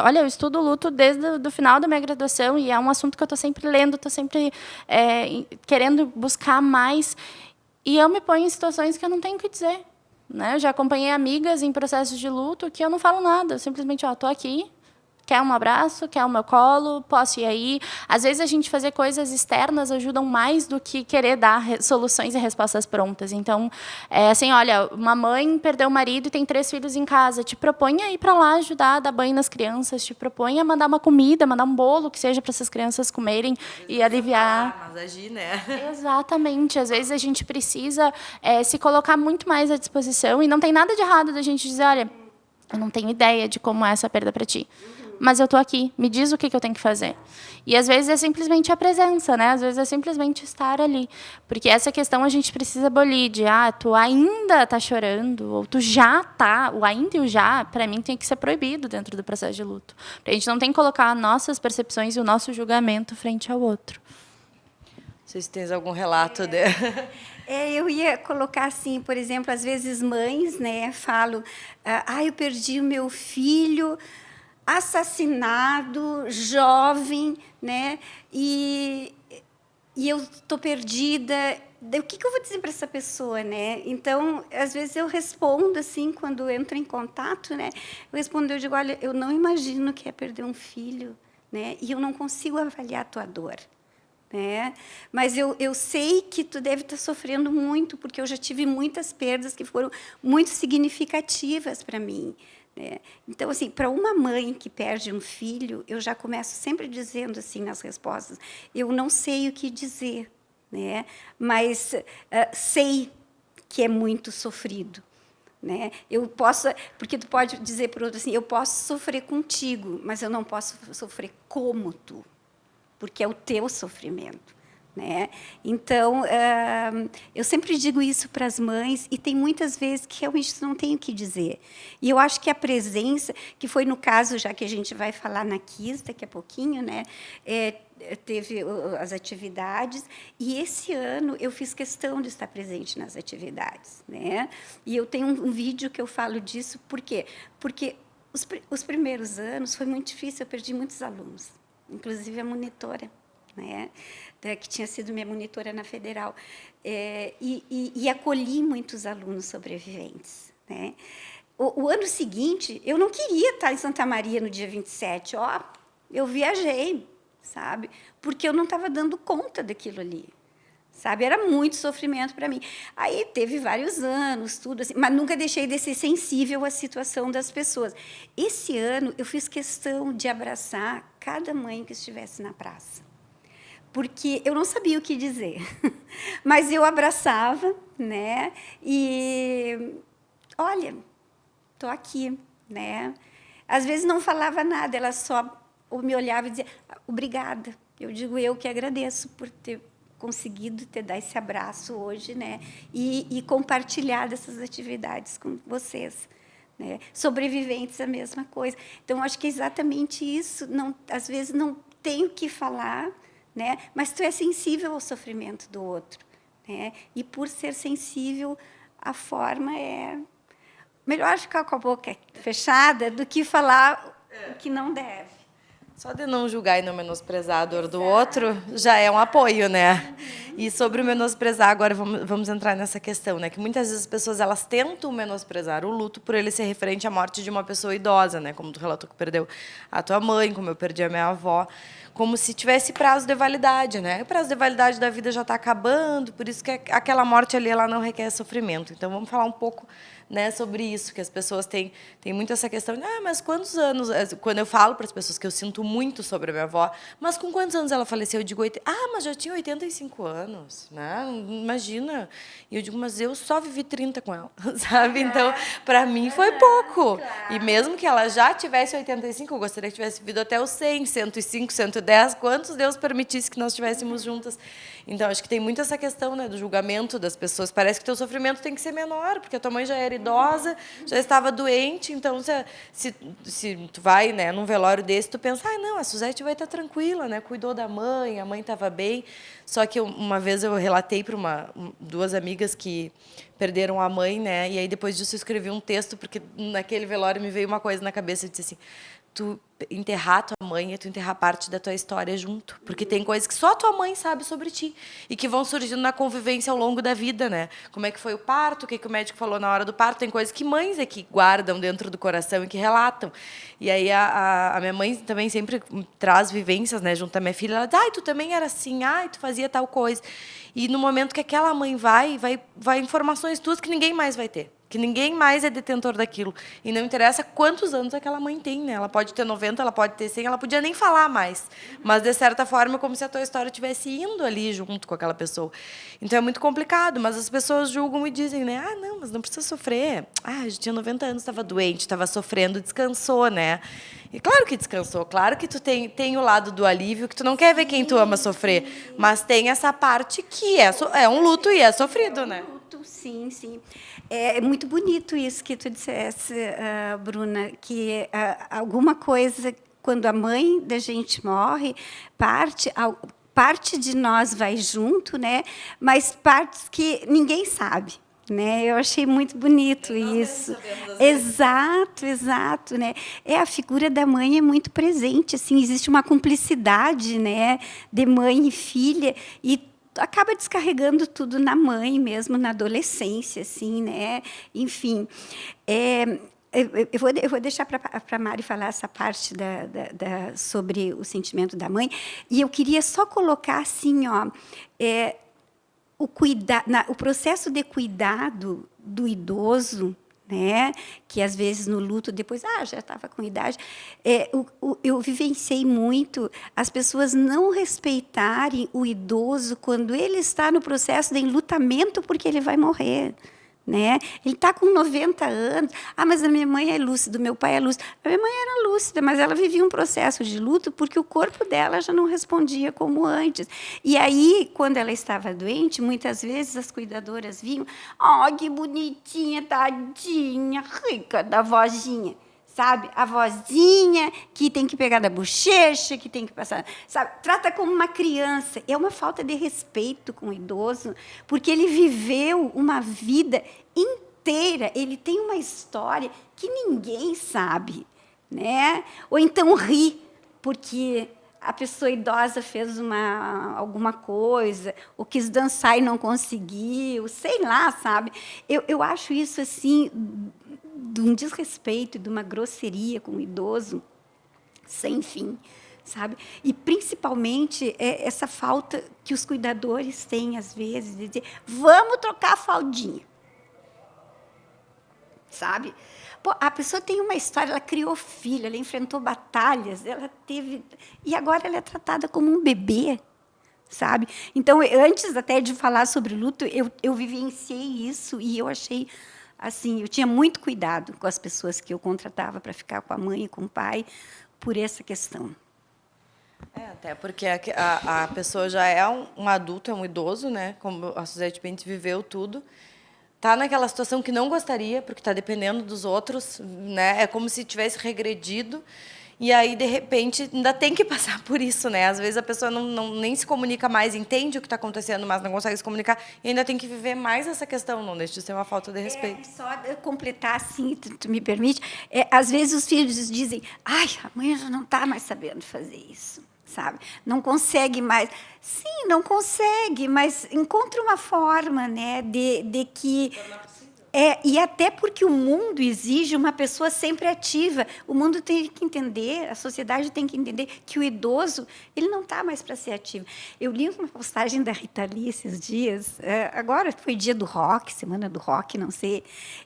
olha, eu estudo luto desde o final da minha graduação e é um assunto que eu estou sempre lendo, estou sempre querendo buscar mais. E eu me ponho em situações que eu não tenho o que dizer. Né? Eu já acompanhei amigas em processos de luto que eu não falo nada. Eu simplesmente, estou aqui, quer um abraço, quer o meu colo, posso ir aí. Às vezes, a gente fazer coisas externas ajudam mais do que querer dar soluções e respostas prontas. Então, assim, olha, uma mãe perdeu o marido e tem 3 filhos em casa. Te propõe a ir para lá ajudar a dar banho nas crianças. Te propõe a mandar uma comida, mandar um bolo que seja para essas crianças comerem e aliviar. Mas agir, né? Exatamente. Às vezes, a gente precisa se colocar muito mais à disposição. E não tem nada de errado da gente dizer: olha, eu não tenho ideia de como é essa perda para ti. Mas eu estou aqui, me diz o que eu tenho que fazer. E, às vezes, é simplesmente a presença, né? Às vezes, é simplesmente estar ali. Porque essa questão a gente precisa abolir de, tu ainda está chorando, ou tu já está. O ainda e o já, para mim, tem que ser proibido dentro do processo de luto. A gente não tem que colocar nossas percepções e o nosso julgamento frente ao outro. Não sei se tens algum relato Eu ia colocar assim, por exemplo, às vezes mães, né, falam: eu perdi o meu filho assassinado, jovem, né? E eu estou perdida. O que eu vou dizer para essa pessoa, né? Então, às vezes eu respondo assim, quando entro em contato, né? Eu digo: olha, eu não imagino o que é perder um filho, né? E eu não consigo avaliar a tua dor. Né? Mas eu sei que tu deve estar sofrendo muito, porque eu já tive muitas perdas que foram muito significativas para mim. Né? Então, assim, para uma mãe que perde um filho, eu já começo sempre dizendo assim nas respostas: eu não sei o que dizer, né? Mas sei que é muito sofrido. Né? Eu posso, porque tu pode dizer para o outro assim: eu posso sofrer contigo, mas eu não posso sofrer como tu, porque é o teu sofrimento. Né? Então, eu sempre digo isso para as mães, e tem muitas vezes que realmente não tenho o que dizer. E eu acho que a presença, que foi no caso, já que a gente vai falar na KISS daqui a pouquinho, né? Teve as atividades, e esse ano eu fiz questão de estar presente nas atividades. Né? E eu tenho um vídeo que eu falo disso. Por quê? Porque os primeiros anos foi muito difícil, eu perdi muitos alunos, inclusive a monitora, né, que tinha sido minha monitora na Federal, e acolhi muitos alunos sobreviventes. Né. O ano seguinte, eu não queria estar em Santa Maria no dia 27, eu viajei, sabe, porque eu não estava dando conta daquilo ali. Sabe, era muito sofrimento para mim. Aí teve vários anos, tudo assim, mas nunca deixei de ser sensível à situação das pessoas. Esse ano eu fiz questão de abraçar cada mãe que estivesse na praça, porque eu não sabia o que dizer, mas eu abraçava, né? E olha, estou aqui, né? Às vezes não falava nada, ela só me olhava e dizia: obrigada. Eu digo: eu que agradeço por ter conseguido te dar esse abraço hoje, né? E compartilhar dessas atividades com vocês. Né? Sobreviventes, a mesma coisa. Então, acho que é exatamente isso. Não, às vezes, não tem o que falar, né? Mas tu é sensível ao sofrimento do outro. Né? E, por ser sensível, a forma é... melhor ficar com a boca fechada do que falar o que não deve. Só de não julgar e não menosprezar a dor do outro já é um apoio, né? E sobre o menosprezar, agora vamos entrar nessa questão, né? Que muitas vezes as pessoas elas tentam menosprezar o luto por ele ser referente à morte de uma pessoa idosa, né? Como tu relatou que perdeu a tua mãe, como eu perdi a minha avó, como se tivesse prazo de validade, né? O prazo de validade da vida já está acabando, por isso que aquela morte ali ela não requer sofrimento. Então vamos falar um pouco, né, sobre isso, que as pessoas têm muito essa questão de, mas quantos anos... Quando eu falo para as pessoas que eu sinto muito sobre a minha avó, mas com quantos anos ela faleceu? Eu digo, mas já tinha 85 anos, né? Imagina. E eu digo, mas eu só vivi 30 com ela, sabe? Então, para mim foi pouco. E mesmo que ela já tivesse 85, eu gostaria que tivesse vivido até os 100, 105, 110, quantos Deus permitisse que nós estivéssemos juntas. Então, acho que tem muito essa questão, né, do julgamento das pessoas. Parece que o teu sofrimento tem que ser menor, porque a tua mãe já era idosa, já estava doente, então se tu vai, né, num velório desse, tu pensa, não, a Suzete vai estar tranquila, né, cuidou da mãe, a mãe estava bem. Só que uma vez eu relatei para duas amigas que perderam a mãe, né, e aí depois disso eu escrevi um texto, porque naquele velório me veio uma coisa na cabeça, eu disse assim, tu enterrar tua mãe é tu enterrar parte da tua história junto, porque tem coisas que só tua mãe sabe sobre ti e que vão surgindo na convivência ao longo da vida, né? Como é que foi o parto, o que o médico falou na hora do parto, tem coisas que mães é que guardam dentro do coração e que relatam. E aí a minha mãe também sempre traz vivências, né, junto à minha filha, ela diz, tu também era assim, tu fazia tal coisa. E no momento que aquela mãe vai informações tuas que ninguém mais vai ter. Que ninguém mais é detentor daquilo. E não interessa quantos anos aquela mãe tem, né? Ela pode ter 90, ela pode ter 100, ela podia nem falar mais. Mas, de certa forma, é como se a tua história estivesse indo ali junto com aquela pessoa. Então, é muito complicado, mas as pessoas julgam e dizem, né? Não, mas não precisa sofrer. Já tinha 90 anos, estava doente, estava sofrendo, descansou, né? E claro que descansou, claro que tu tem o lado do alívio, que tu não quer ver quem tu ama sofrer, mas tem essa parte que é um luto e é sofrido, né? Sim, sim. É muito bonito isso que tu dissesse, Bruna, que alguma coisa, quando a mãe da gente morre, parte de nós vai junto, né? Mas partes que ninguém sabe. Né? Eu achei muito bonito isso. Exato, né? A figura da mãe é muito presente, assim, existe uma cumplicidade, né, de mãe e filha, e acaba descarregando tudo na mãe mesmo, na adolescência, assim, né? Enfim, eu vou deixar para a Mari falar essa parte sobre o sentimento da mãe, e eu queria só colocar assim, o processo de cuidado do idoso, né, que às vezes no luto depois já estava com idade, eu vivenciei muito as pessoas não respeitarem o idoso quando ele está no processo de enlutamento porque ele vai morrer. Né? Ele está com 90 anos. Mas a minha mãe é lúcida, meu pai é lúcido. A minha mãe era lúcida, mas ela vivia um processo de luto porque o corpo dela já não respondia como antes. E aí, quando ela estava doente, muitas vezes as cuidadoras vinham, que bonitinha, tadinha, rica da vozinha. Sabe? A vozinha que tem que pegar da bochecha, que tem que passar... Sabe? Trata como uma criança. É uma falta de respeito com o idoso, porque ele viveu uma vida inteira, ele tem uma história que ninguém sabe. Né? Ou então ri, porque a pessoa idosa fez alguma coisa, ou quis dançar e não conseguiu, sei lá, sabe? Eu acho isso assim... de um desrespeito, de uma grosseria com o idoso, sem fim, sabe? E, principalmente, essa falta que os cuidadores têm, às vezes, de dizer, vamos trocar a fraldinha. Sabe? A pessoa tem uma história, ela criou filho, ela enfrentou batalhas, ela teve... E agora ela é tratada como um bebê, sabe? Então, antes até de falar sobre luto, eu vivenciei isso e eu achei... Assim, eu tinha muito cuidado com as pessoas que eu contratava para ficar com a mãe e com o pai por essa questão. Até porque a pessoa já é um adulto, é um idoso, né? Como a Suzete Bentes viveu tudo. Está naquela situação que não gostaria, porque está dependendo dos outros, né? É como se tivesse regredido. E aí, de repente, ainda tem que passar por isso, né? Às vezes a pessoa nem se comunica mais, entende o que está acontecendo, mas não consegue se comunicar, e ainda tem que viver mais essa questão, não deixa de ser uma falta de respeito. Só completar, assim, tu me permite, às vezes os filhos dizem, ai, a mãe já não está mais sabendo fazer isso, sabe? Não consegue mais. Sim, não consegue, mas encontra uma forma, né, de que... e até porque o mundo exige uma pessoa sempre ativa. O mundo tem que entender, a sociedade tem que entender que o idoso ele não está mais para ser ativo. Eu li uma postagem da Rita Lee esses dias, agora foi dia do rock, semana do rock, não sei.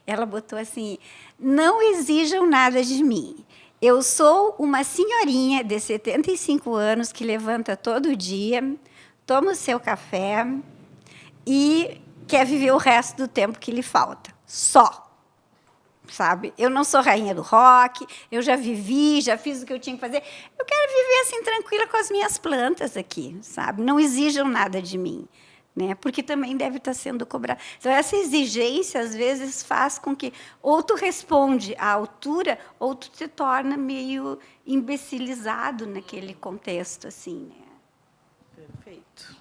Ela botou assim, não exijam nada de mim. Eu sou uma senhorinha de 75 anos que levanta todo dia, toma o seu café e quer viver o resto do tempo que lhe falta. Só, sabe? Eu não sou rainha do rock, eu já vivi, já fiz o que eu tinha que fazer. Eu quero viver assim, tranquila com as minhas plantas aqui, sabe? Não exijam nada de mim, né? Porque também deve estar sendo cobrado. Então, essa exigência, às vezes, faz com que ou tu responde à altura, ou tu te torna meio imbecilizado naquele contexto, assim, né? Perfeito.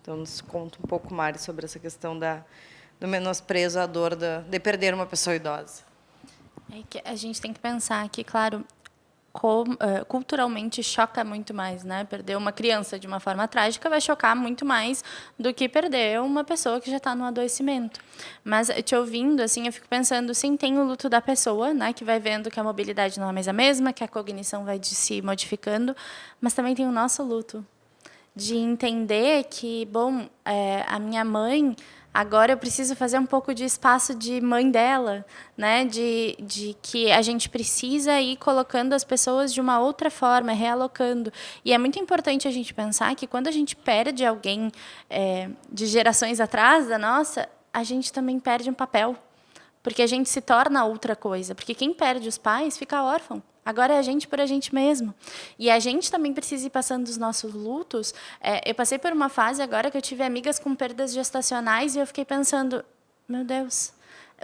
Então, nos conta um pouco, Mari, sobre essa questão do menosprezo à dor de perder uma pessoa idosa. É que a gente tem que pensar que, claro, culturalmente choca muito mais, né? Perder uma criança de uma forma trágica vai chocar muito mais do que perder uma pessoa que já está no adoecimento. Mas te ouvindo, assim, eu fico pensando, sim, tem o luto da pessoa, né? Que vai vendo que a mobilidade não é mais a mesma, que a cognição vai se modificando, mas também tem o nosso luto de entender que, bom, a minha mãe, agora eu preciso fazer um pouco de espaço de mãe dela, né? De que a gente precisa ir colocando as pessoas de uma outra forma, realocando. E é muito importante a gente pensar que quando a gente perde alguém de gerações atrás da nossa, a gente também perde um papel. Porque a gente se torna outra coisa. Porque quem perde os pais fica órfão. Agora é a gente por a gente mesmo. E a gente também precisa ir passando os nossos lutos. Eu passei por uma fase agora que eu tive amigas com perdas gestacionais e eu fiquei pensando, meu Deus,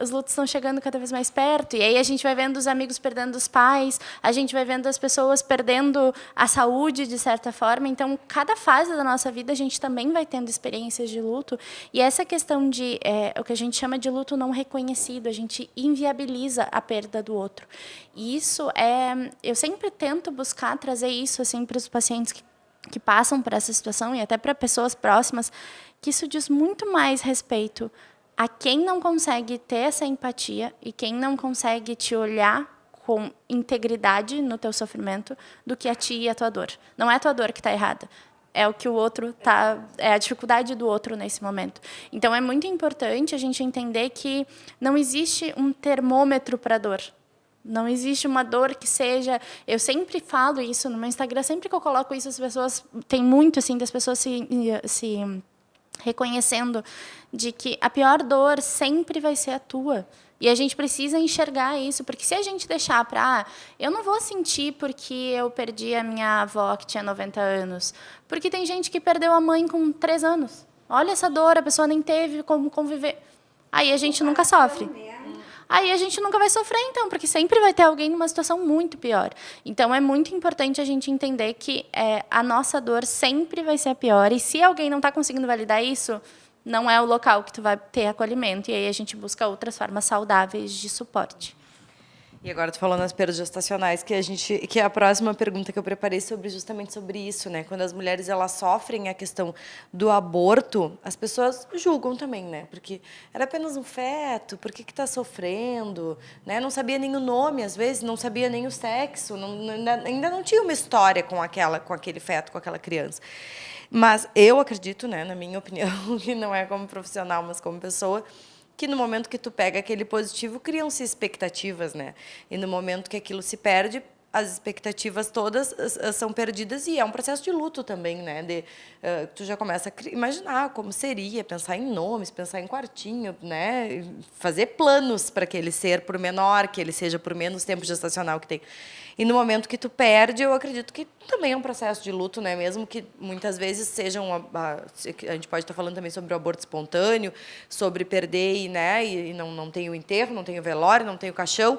os lutos estão chegando cada vez mais perto. E aí a gente vai vendo os amigos perdendo os pais, a gente vai vendo as pessoas perdendo a saúde, de certa forma. Então, cada fase da nossa vida, a gente também vai tendo experiências de luto. E essa questão de o que a gente chama de luto não reconhecido, a gente inviabiliza a perda do outro. E isso eu sempre tento buscar trazer isso assim, para os pacientes que passam por essa situação e até para pessoas próximas, que isso diz muito mais respeito a quem não consegue ter essa empatia e quem não consegue te olhar com integridade no teu sofrimento do que a ti e a tua dor. Não é a tua dor que está errada, é o que o outro é a dificuldade do outro nesse momento. Então é muito importante a gente entender que não existe um termômetro para a dor. Não existe uma dor que seja... Eu sempre falo isso no meu Instagram, sempre que eu coloco isso, as pessoas... Tem muito, assim, das pessoas se reconhecendo de que a pior dor sempre vai ser a tua. E a gente precisa enxergar isso, porque se a gente deixar para... eu não vou sentir porque eu perdi a minha avó, que tinha 90 anos. Porque tem gente que perdeu a mãe com 3 anos. Olha essa dor, a pessoa nem teve como conviver. Aí a gente nunca sofre. Aí a gente nunca vai sofrer, então, porque sempre vai ter alguém numa situação muito pior. Então, é muito importante a gente entender que a nossa dor sempre vai ser a pior. E se alguém não está conseguindo validar isso, não é o local que tu vai ter acolhimento. E aí a gente busca outras formas saudáveis de suporte. E agora tu falou nas perdas gestacionais, que é a próxima pergunta que eu preparei justamente sobre isso, né? Quando as mulheres elas sofrem a questão do aborto, as pessoas julgam também, né? Porque era apenas um feto, por que está sofrendo, né? Não sabia nem o nome, às vezes, não sabia nem o sexo, ainda não tinha uma história com aquele feto, com aquela criança. Mas eu acredito, né, na minha opinião, que não é como profissional, mas como pessoa, que no momento que tu pega aquele positivo, criam-se expectativas, né? E no momento que aquilo se perde, as expectativas todas são perdidas e é um processo de luto também, né? Tu já começa a imaginar como seria, pensar em nomes, pensar em quartinho, né? Fazer planos para aquele ser, por menor que ele seja, por menos tempo gestacional que tem. E no momento que tu perde, eu acredito que também é um processo de luto, né? Mesmo que muitas vezes sejam... A gente pode estar falando também sobre o aborto espontâneo, sobre perder e não tem o enterro, não tem o velório, não tem o caixão,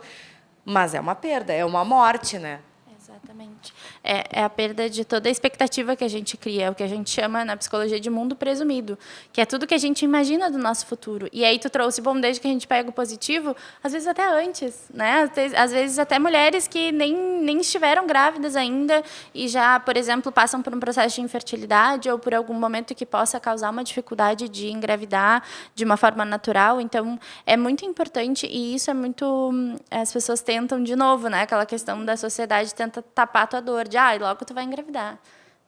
mas é uma perda, é uma morte, né? Exato. Exatamente. É a perda de toda a expectativa que a gente cria, é o que a gente chama na psicologia de mundo presumido, que é tudo que a gente imagina do nosso futuro. E aí tu trouxe, bom, desde que a gente pega o positivo, às vezes até antes, né? Às vezes até mulheres que nem estiveram grávidas ainda e já, por exemplo, passam por um processo de infertilidade ou por algum momento que possa causar uma dificuldade de engravidar de uma forma natural. Então, é muito importante e isso é muito... As pessoas tentam, de novo, né? Aquela questão da sociedade tenta tapar a tua dor, de logo tu vai engravidar.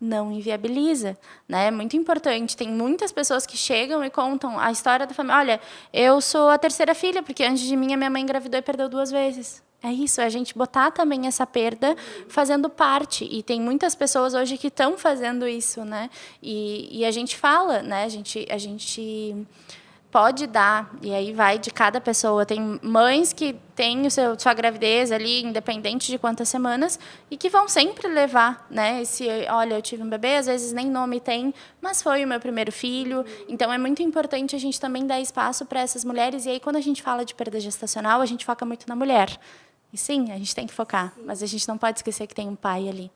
Não inviabiliza, né? É muito importante. Tem muitas pessoas que chegam e contam a história da família. Olha, eu sou a terceira filha, porque antes de mim a minha mãe engravidou e perdeu 2 vezes. É isso, é a gente botar também essa perda fazendo parte. E tem muitas pessoas hoje que estão fazendo isso, né? E a gente fala, né? A gente pode dar, e aí vai de cada pessoa. Tem mães que têm sua gravidez ali, independente de quantas semanas, e que vão sempre levar, né? Olha, eu tive um bebê, às vezes nem nome tem, mas foi o meu primeiro filho. Então, é muito importante a gente também dar espaço para essas mulheres. E aí, quando a gente fala de perda gestacional, a gente foca muito na mulher. E sim, a gente tem que focar, mas a gente não pode esquecer que tem um pai ali.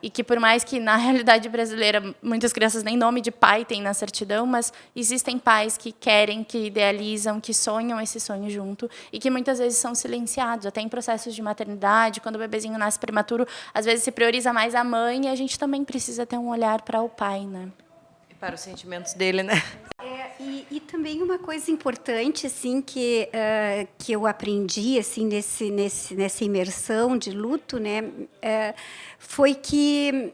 E que por mais que na realidade brasileira muitas crianças nem nome de pai têm na certidão, mas existem pais que querem, que idealizam, que sonham esse sonho junto e que muitas vezes são silenciados, até em processos de maternidade, quando o bebezinho nasce prematuro, às vezes se prioriza mais a mãe e a gente também precisa ter um olhar para o pai, né? E para os sentimentos dele, né? E também uma coisa importante assim que eu aprendi assim nessa imersão de luto, né, foi que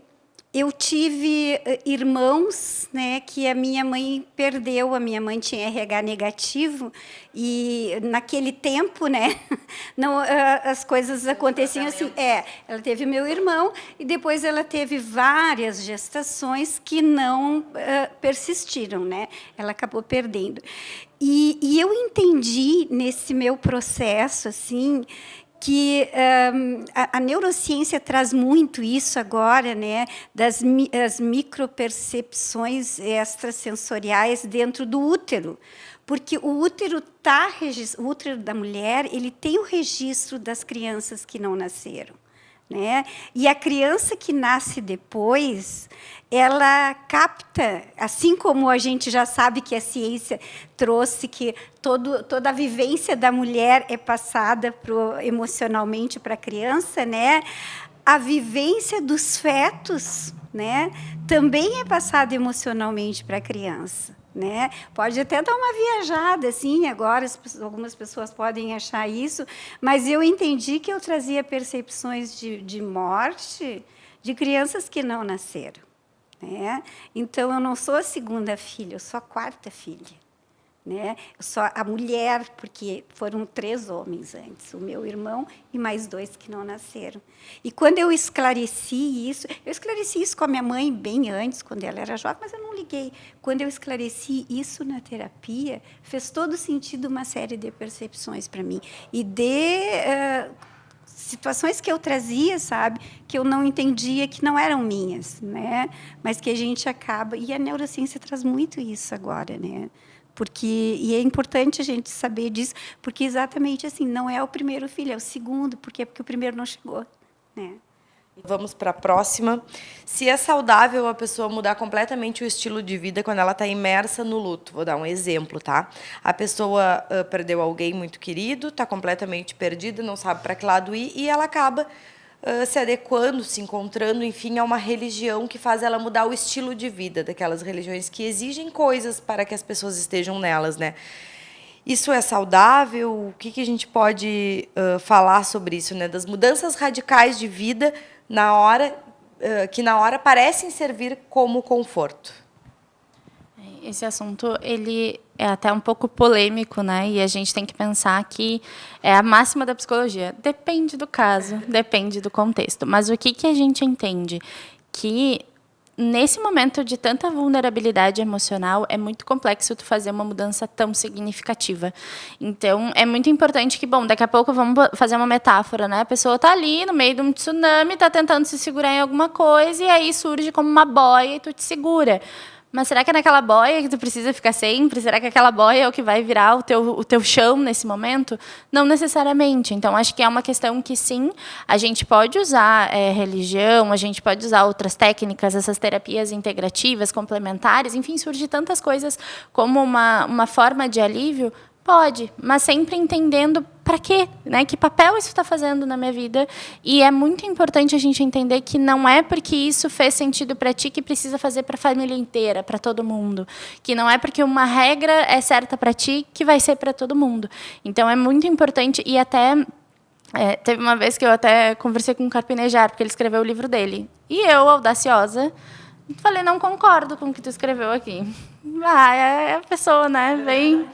eu tive irmãos, né, que a minha mãe perdeu. A minha mãe tinha RH negativo e naquele tempo, né, não, as coisas aconteciam assim. Ela teve meu irmão e depois ela teve várias gestações que não persistiram, né? Ela acabou perdendo. E eu entendi nesse meu processo assim que a neurociência traz muito isso agora, né, as micropercepções extrasensoriais dentro do útero, porque o útero o útero da mulher, ele tem o registro das crianças que não nasceram, né? E a criança que nasce depois, ela capta, assim como a gente já sabe que a ciência trouxe que toda a vivência da mulher é passada emocionalmente para a criança, né? A vivência dos fetos, né, também é passada emocionalmente para a criança. Né? Pode até dar uma viajada, assim, agora algumas pessoas podem achar isso, mas eu entendi que eu trazia percepções de morte de crianças que não nasceram. Né? Então, eu não sou a segunda filha, eu sou a quarta filha. Né? Eu sou a mulher, porque foram 3 homens antes, o meu irmão e mais 2 que não nasceram. E quando eu esclareci isso com a minha mãe bem antes, quando ela era jovem, mas eu não liguei. Quando eu esclareci isso na terapia, fez todo sentido uma série de percepções para mim. E situações que eu trazia, sabe, que eu não entendia, que não eram minhas, né? Mas que a gente acaba... E a neurociência traz muito isso agora, né? E é importante a gente saber disso, porque exatamente assim, não é o primeiro filho, é o segundo, porque o primeiro não chegou, né? Vamos para a próxima. Se é saudável a pessoa mudar completamente o estilo de vida quando ela está imersa no luto? Vou dar um exemplo, tá? A pessoa perdeu alguém muito querido, está completamente perdida, não sabe para que lado ir, e ela acaba se adequando, se encontrando, enfim, a uma religião que faz ela mudar o estilo de vida, daquelas religiões que exigem coisas para que as pessoas estejam nelas, né? Isso é saudável? O que a gente pode falar sobre isso, né? Das mudanças radicais de vida que na hora parecem servir como conforto. Esse assunto ele é até um pouco polêmico, né? E a gente tem que pensar que é a máxima da psicologia. Depende do caso, depende do contexto. Mas o que a gente entende? Que nesse momento de tanta vulnerabilidade emocional, é muito complexo tu fazer uma mudança tão significativa. Então, é muito importante que, bom, daqui a pouco vamos fazer uma metáfora, né? A pessoa está ali no meio de um tsunami, está tentando se segurar em alguma coisa, e aí surge como uma boia e tu te segura. Mas será que é naquela boia que tu precisa ficar sempre? Será que aquela boia é o que vai virar o teu chão nesse momento? Não necessariamente. Então, acho que é uma questão que, sim, a gente pode usar religião, a gente pode usar outras técnicas, essas terapias integrativas, complementares, enfim, surge tantas coisas como uma forma de alívio. Pode, mas sempre entendendo para quê, né? Que papel isso está fazendo na minha vida. E é muito importante a gente entender que não é porque isso fez sentido para ti que precisa fazer para a família inteira, para todo mundo. Que não é porque uma regra é certa para ti que vai ser para todo mundo. Então, é muito importante, e até... teve uma vez que eu até conversei com um carpinejar, porque ele escreveu o livro dele. E eu, audaciosa, falei, não concordo com o que tu escreveu aqui. É a pessoa, né? Bem...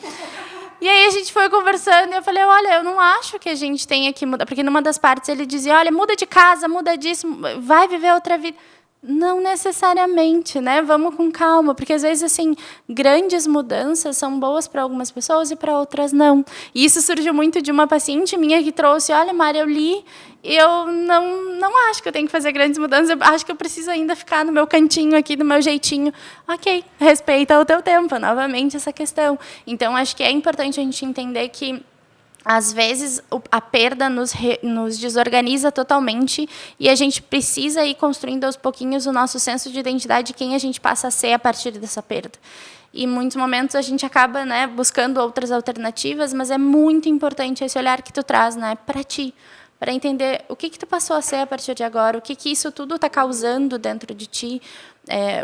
E aí a gente foi conversando e eu falei, olha, eu não acho que a gente tenha que mudar. Porque numa das partes ele dizia, olha, muda de casa, muda disso, vai viver outra vida. Não necessariamente, né? Vamos com calma, porque às vezes assim, grandes mudanças são boas para algumas pessoas e para outras não. E isso surgiu muito de uma paciente minha que trouxe, olha, Mari, eu li e eu não acho que eu tenho que fazer grandes mudanças, eu acho que eu preciso ainda ficar no meu cantinho aqui, do meu jeitinho. Ok, respeita o teu tempo, novamente essa questão. Então, acho que é importante a gente entender que às vezes, a perda nos desorganiza totalmente e a gente precisa ir construindo aos pouquinhos o nosso senso de identidade, quem a gente passa a ser a partir dessa perda. E, em muitos momentos, a gente acaba, né, buscando outras alternativas, mas é muito importante esse olhar que tu traz, né, para ti, para entender o que tu passou a ser a partir de agora, o que isso tudo está causando dentro de ti,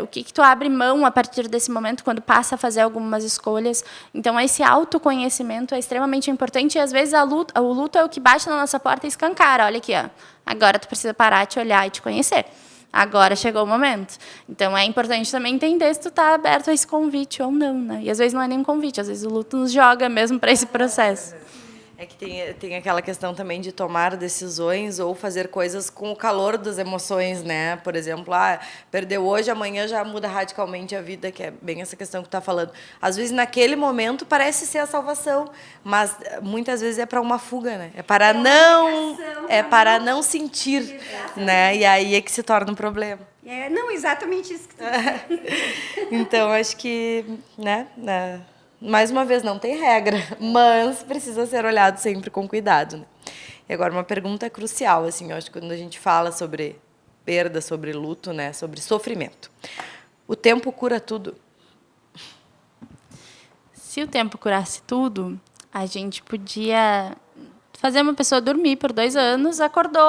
o que tu abre mão a partir desse momento, quando passa a fazer algumas escolhas. Então, esse autoconhecimento é extremamente importante e, às vezes, o luto é o que bate na nossa porta e escancara. Olha aqui, ó, agora tu precisa parar, te olhar e te conhecer. Agora chegou o momento. Então, é importante também entender se tu está aberto a esse convite ou não, né? E, às vezes, não é nenhum convite, às vezes o luto nos joga mesmo para esse processo. É que tem aquela questão também de tomar decisões ou fazer coisas com o calor das emoções, né? Por exemplo, perdeu hoje, amanhã já muda radicalmente a vida, que é bem essa questão que tu está falando. Às vezes, naquele momento, parece ser a salvação, mas muitas vezes é para uma fuga, né? É para não sentir, né? E aí é que se torna um problema. Não, exatamente isso que tu disse. Então, acho que, né? Mais uma vez, não tem regra, mas precisa ser olhado sempre com cuidado, né? E agora, uma pergunta crucial, assim, eu acho que quando a gente fala sobre perda, sobre luto, né, sobre sofrimento. O tempo cura tudo? Se o tempo curasse tudo, a gente podia fazer uma pessoa dormir por 2 anos, acordou,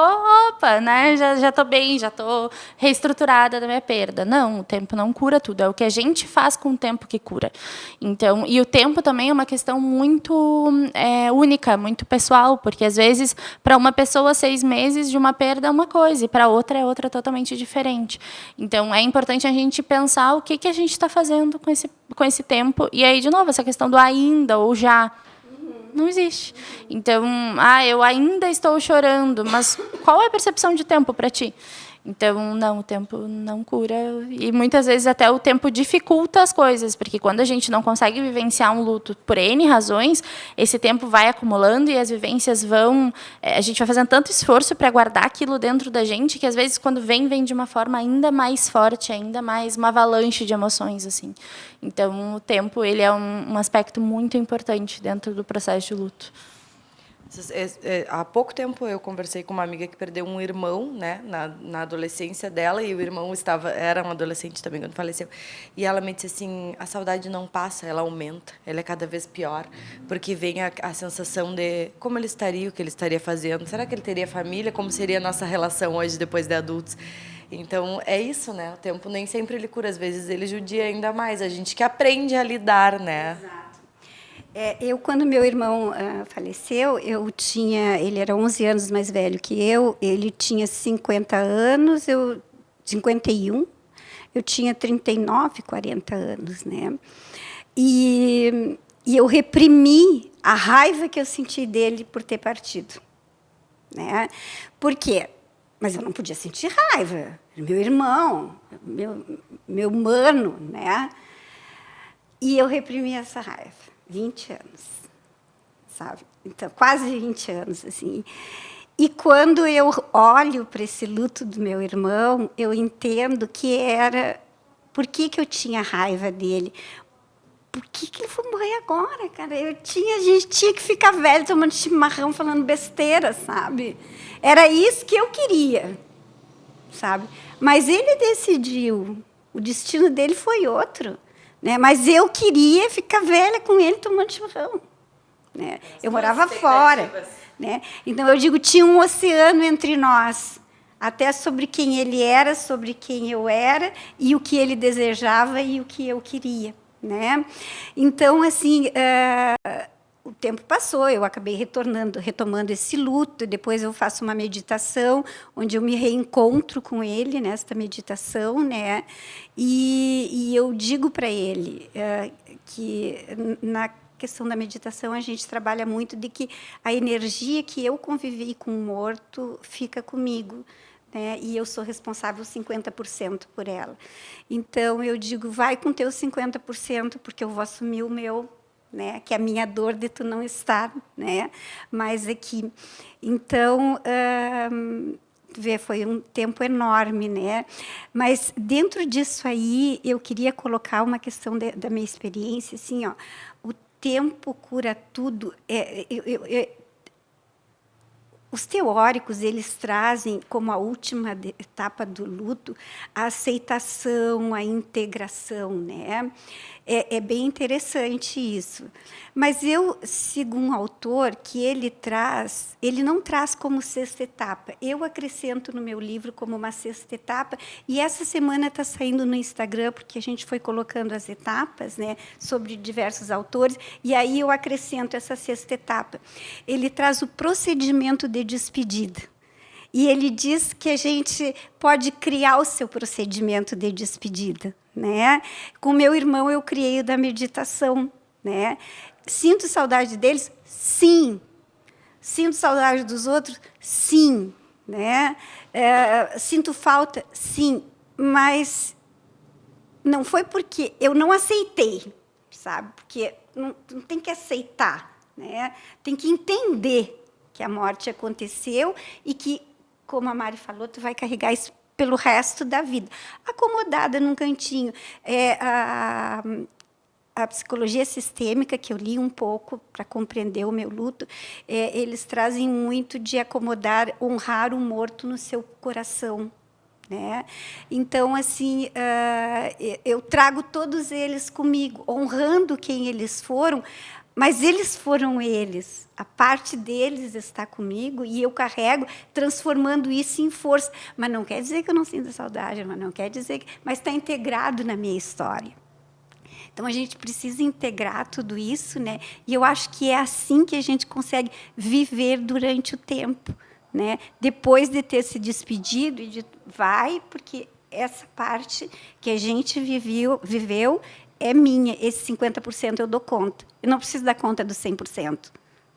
opa, né? Já estou bem, já estou reestruturada da minha perda. Não, o tempo não cura tudo. É o que a gente faz com o tempo que cura. Então, e o tempo também é uma questão muito única, muito pessoal, porque às vezes para uma pessoa 6 meses de uma perda é uma coisa e para outra é outra totalmente diferente. Então, é importante a gente pensar o que a gente está fazendo com esse tempo. E aí, de novo, essa questão do ainda ou já. Não existe. Então, eu ainda estou chorando, mas qual é a percepção de tempo para ti? Então, não, o tempo não cura. E muitas vezes até o tempo dificulta as coisas, porque quando a gente não consegue vivenciar um luto por N razões, esse tempo vai acumulando e as vivências vão... a gente vai fazendo tanto esforço para guardar aquilo dentro da gente, que às vezes quando vem de uma forma ainda mais forte, ainda mais uma avalanche de emoções, assim. Então, o tempo ele é um aspecto muito importante dentro do processo de luto. Há pouco tempo eu conversei com uma amiga que perdeu um irmão, né, na adolescência dela, e o irmão era um adolescente também quando faleceu. E ela me disse assim, a saudade não passa, ela aumenta, ela é cada vez pior, porque vem a sensação de como ele estaria, o que ele estaria fazendo, será que ele teria família, como seria a nossa relação hoje depois de adultos? Então, é isso, né? O tempo nem sempre ele cura, às vezes ele judia ainda mais, a gente que aprende a lidar, né? Exato. Eu, quando meu irmão faleceu, ele era 11 anos mais velho que eu, ele tinha 50 anos, 51, eu tinha 39, 40 anos, né? E eu reprimi a raiva que eu senti dele por ter partido, né? Por quê? Mas eu não podia sentir raiva, era meu irmão, meu mano, né? E eu reprimi essa raiva. 20 anos, sabe? Então, quase 20 anos, assim. E quando eu olho para esse luto do meu irmão, eu entendo que era Por que que eu tinha raiva dele? Por que que ele foi morrer agora, cara? A gente tinha que ficar velho tomando chimarrão, falando besteira, sabe? Era isso que eu queria, sabe? Mas ele decidiu. O destino dele foi outro, né? Mas eu queria ficar velha com ele tomando chimarrão, né? Eu morava fora, né? Então eu digo, tinha um oceano entre nós, até sobre quem ele era, sobre quem eu era e o que ele desejava e o que eu queria, né? Então, assim, o tempo passou, eu acabei retomando esse luto, depois eu faço uma meditação, onde eu me reencontro com ele nesta meditação, né? E eu digo para ele que, na questão da meditação, a gente trabalha muito de que a energia que eu convivi com o morto fica comigo, né? E eu sou responsável 50% por ela. Então, eu digo, vai com teus 50%, porque eu vou assumir o meu, né? Que é a minha dor de tu não estar, né? Mas aqui. Então, foi um tempo enorme, né? Mas, dentro disso aí, eu queria colocar uma questão da minha experiência, assim, ó, o tempo cura tudo. Os teóricos, eles trazem como a última etapa do luto a aceitação, a integração, né? É bem interessante isso. Mas eu sigo um autor que ele não traz como sexta etapa. Eu acrescento no meu livro como uma sexta etapa, e essa semana está saindo no Instagram, porque a gente foi colocando as etapas, né, sobre diversos autores, e aí eu acrescento essa sexta etapa. Ele traz o procedimento de despedida. E ele diz que a gente pode criar o seu procedimento de despedida, né? Com meu irmão, eu criei o da meditação, né? Sinto saudade deles? Sim. Sinto saudade dos outros? Sim. Né? Sinto falta? Sim. Mas não foi porque eu não aceitei, sabe? Porque não tem que aceitar, né? Tem que entender que a morte aconteceu e que, como a Mari falou, tu vai carregar isso pelo resto da vida. Acomodada num cantinho. A psicologia sistêmica, que eu li um pouco para compreender o meu luto, eles trazem muito de acomodar, honrar o morto no seu coração, né? Então, assim, eu trago todos eles comigo, honrando quem eles foram, mas eles foram eles. A parte deles está comigo e eu carrego, transformando isso em força. Mas não quer dizer que eu não sinta saudade, mas não quer dizer mas está integrado na minha história. Então, a gente precisa integrar tudo isso, né? E eu acho que é assim que a gente consegue viver durante o tempo, né? Depois de ter se despedido, e vai, porque essa parte que a gente viveu é minha, esse 50% eu dou conta. Eu não preciso dar conta dos 100%,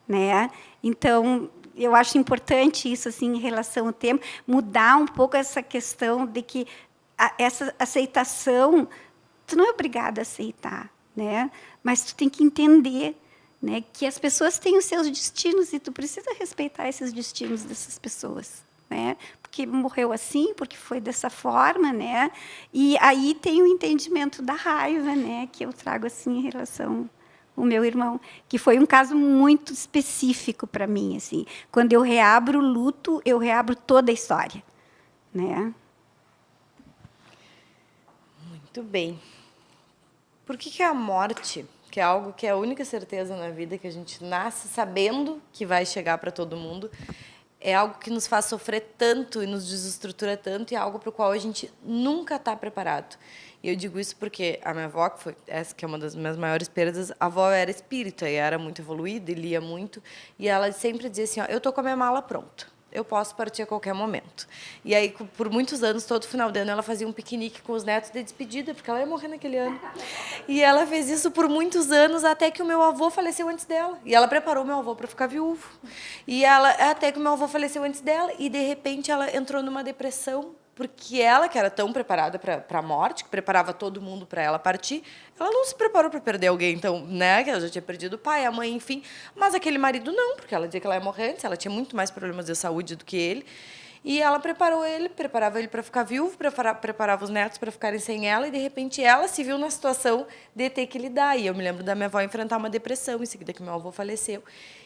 né? Então, eu acho importante isso, assim, em relação ao tempo, mudar um pouco essa questão de que essa aceitação, tu não é obrigada a aceitar, né? Mas tu tem que entender, né, que as pessoas têm os seus destinos e tu precisa respeitar esses destinos dessas pessoas, né? Porque morreu assim, porque foi dessa forma, né? E aí tem o entendimento da raiva, né, que eu trago assim em relação ao meu irmão, que foi um caso muito específico para mim, assim. Quando eu reabro o luto, eu reabro toda a história, né? Muito bem. Por que a morte, que é algo que é a única certeza na vida, que a gente nasce sabendo que vai chegar para todo mundo, é algo que nos faz sofrer tanto e nos desestrutura tanto, e é algo para o qual a gente nunca está preparado. E eu digo isso porque a minha avó, que foi essa que é uma das minhas maiores perdas, a avó era espírita e era muito evoluída e lia muito, e ela sempre dizia assim, ó, eu tô com a minha mala pronta, eu posso partir a qualquer momento. E aí, por muitos anos, todo final de ano, ela fazia um piquenique com os netos de despedida, porque ela ia morrer naquele ano. E ela fez isso por muitos anos, até que o meu avô faleceu antes dela. E ela preparou o meu avô para ficar viúvo. E até que o meu avô faleceu antes dela, e, de repente, ela entrou numa depressão, porque ela, que era tão preparada para a morte, que preparava todo mundo para ela partir, ela não se preparou para perder alguém, então, né, que ela já tinha perdido o pai, a mãe, enfim, mas aquele marido não, porque ela dizia que ela ia morrer antes, ela tinha muito mais problemas de saúde do que ele, E ela preparava ele para ficar viúvo, preparava os netos para ficarem sem ela, e de repente ela se viu na situação de ter que lidar. E eu me lembro da minha avó enfrentar uma depressão em seguida que meu avô faleceu,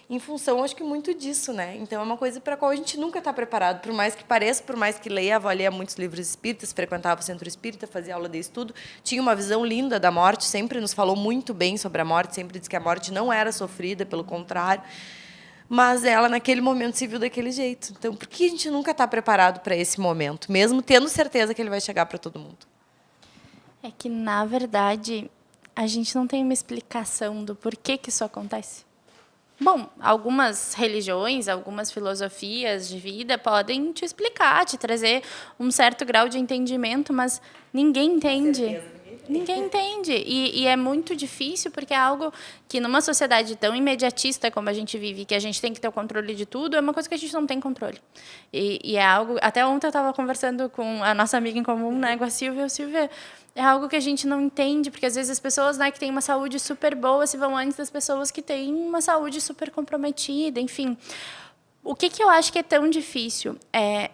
em função, acho que muito disso, né? Então é uma coisa para a qual a gente nunca está preparado, por mais que pareça, por mais que leia. A avó lia muitos livros espíritas, frequentava o centro espírita, fazia aula de estudo, tinha uma visão linda da morte, sempre nos falou muito bem sobre a morte, sempre disse que a morte não era sofrida, pelo contrário. Mas ela, naquele momento, se viu daquele jeito. Então, por que a gente nunca está preparado para esse momento, mesmo tendo certeza que ele vai chegar para todo mundo? É que, na verdade, a gente não tem uma explicação do porquê que isso acontece. Bom, algumas religiões, algumas filosofias de vida podem te explicar, te trazer um certo grau de entendimento, mas ninguém entende. Ninguém entende. E é muito difícil, porque é algo que, numa sociedade tão imediatista como a gente vive, que a gente tem que ter o controle de tudo, é uma coisa que a gente não tem controle. E é algo... Até ontem eu estava conversando com a nossa amiga em comum, né, com a Silvia. Silvia, é algo que a gente não entende, porque, às vezes, as pessoas, né, que têm uma saúde super boa se vão antes das pessoas que têm uma saúde super comprometida, enfim. O que eu acho que é tão difícil é...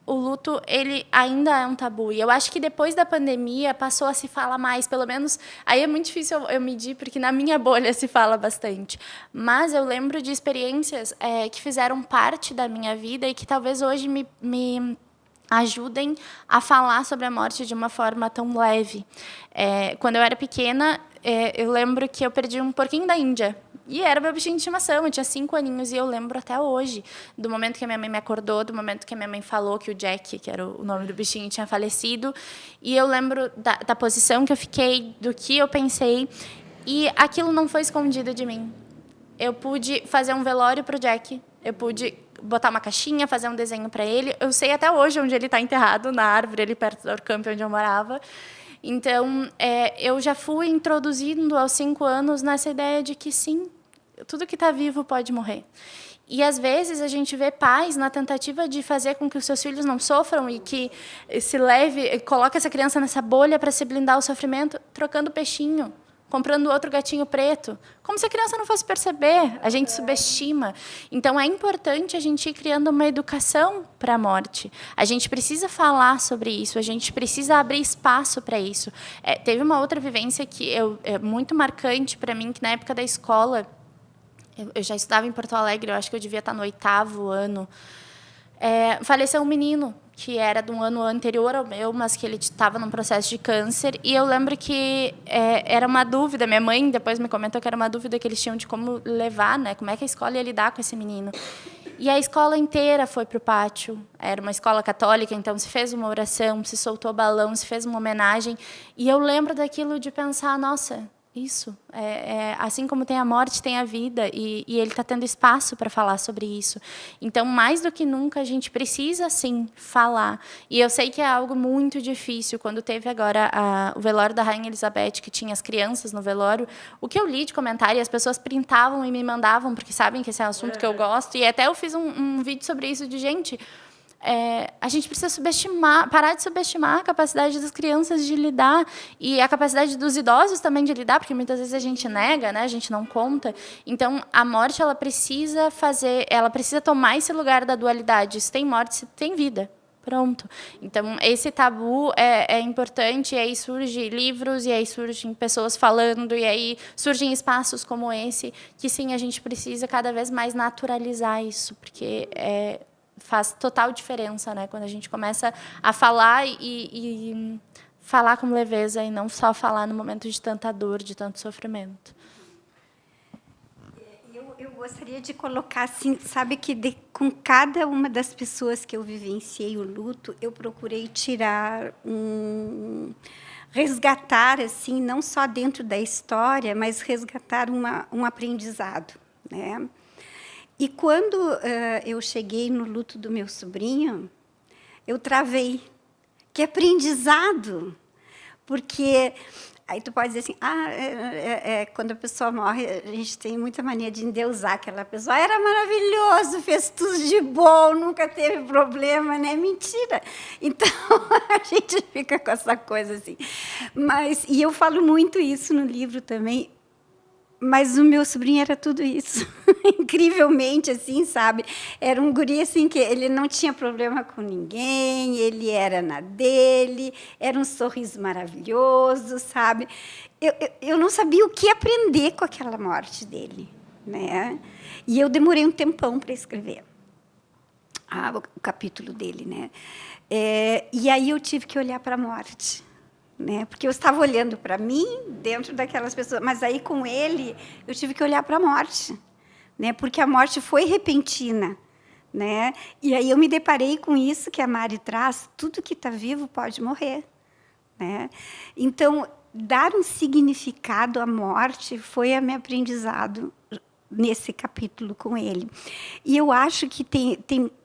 O luto, ele ainda é um tabu. E eu acho que depois da pandemia passou a se falar mais, pelo menos. Aí é muito difícil eu medir, porque na minha bolha se fala bastante. Mas eu lembro de experiências que fizeram parte da minha vida e que talvez hoje me ajudem a falar sobre a morte de uma forma tão leve. Quando eu era pequena, eu lembro que eu perdi um porquinho da Índia. E era meu bichinho de estimação, eu tinha 5 aninhos, e eu lembro até hoje, do momento que a minha mãe me acordou, do momento que a minha mãe falou que o Jack, que era o nome do bichinho, tinha falecido. E eu lembro da posição que eu fiquei, do que eu pensei, e aquilo não foi escondido de mim. Eu pude fazer um velório para o Jack, eu pude botar uma caixinha, fazer um desenho para ele. Eu sei até hoje onde ele está enterrado, na árvore, ali perto do Orcamp, onde eu morava. Então, eu já fui introduzindo aos 5 anos nessa ideia de que, sim, tudo que está vivo pode morrer. E, às vezes, a gente vê pais na tentativa de fazer com que os seus filhos não sofram e que coloque essa criança nessa bolha para se blindar o sofrimento, trocando peixinho, comprando outro gatinho preto, como se a criança não fosse perceber. A gente subestima. Então, é importante a gente ir criando uma educação para a morte. A gente precisa falar sobre isso, a gente precisa abrir espaço para isso. Teve uma outra vivência que é muito marcante para mim, que na época da escola, eu já estudava em Porto Alegre, eu acho que eu devia estar no 8º ano. Faleceu um menino que era de um ano anterior ao meu, mas que ele estava num processo de câncer. E eu lembro que era uma dúvida. Minha mãe depois me comentou que era uma dúvida que eles tinham de como levar, né? Como é que a escola ia lidar com esse menino. E a escola inteira foi para o pátio. Era uma escola católica, então se fez uma oração, se soltou balão, se fez uma homenagem. E eu lembro daquilo de pensar, nossa... Isso, assim como tem a morte, tem a vida, e ele está tendo espaço para falar sobre isso. Então, mais do que nunca, a gente precisa, sim, falar. E eu sei que é algo muito difícil. Quando teve agora o velório da Rainha Elizabeth, que tinha as crianças no velório, o que eu li de comentário, as pessoas printavam e me mandavam, porque sabem que esse é um assunto que eu gosto, e até eu fiz um vídeo sobre isso de gente... a gente precisa parar de subestimar a capacidade das crianças de lidar e a capacidade dos idosos também de lidar, porque muitas vezes a gente nega, né? A gente não conta. Então, a morte ela precisa tomar esse lugar da dualidade. Se tem morte, se tem vida. Pronto. Então, esse tabu é importante, e aí surgem livros, e aí surgem pessoas falando, e aí surgem espaços como esse, que sim, a gente precisa cada vez mais naturalizar isso, porque faz total diferença, né? Quando a gente começa a falar e falar com leveza e não só falar no momento de tanta dor, de tanto sofrimento. Eu gostaria de colocar assim, sabe que com cada uma das pessoas que eu vivenciei o luto, eu procurei tirar resgatar assim, não só dentro da história, mas resgatar um aprendizado, né? E quando eu cheguei no luto do meu sobrinho, eu travei. Que aprendizado! Porque aí tu pode dizer assim, quando a pessoa morre, a gente tem muita mania de endeusar aquela pessoa. Era maravilhoso, fez tudo de bom, nunca teve problema, né? Mentira! Então, a gente fica com essa coisa assim. E eu falo muito isso no livro também. Mas o meu sobrinho era tudo isso, incrivelmente, assim, sabe? Era um guri, assim, que ele não tinha problema com ninguém, ele era na dele, era um sorriso maravilhoso, sabe? Eu não sabia o que aprender com aquela morte dele, né? E eu demorei um tempão para escrever o capítulo dele, né? E aí eu tive que olhar para a morte, né? Porque eu estava olhando para mim dentro daquelas pessoas, mas aí com ele eu tive que olhar para a morte, né? Porque a morte foi repentina, né? E aí eu me deparei com isso que a Mari traz: tudo que está vivo pode morrer, né? Então, dar um significado à morte foi o meu aprendizado nesse capítulo com ele. E eu acho que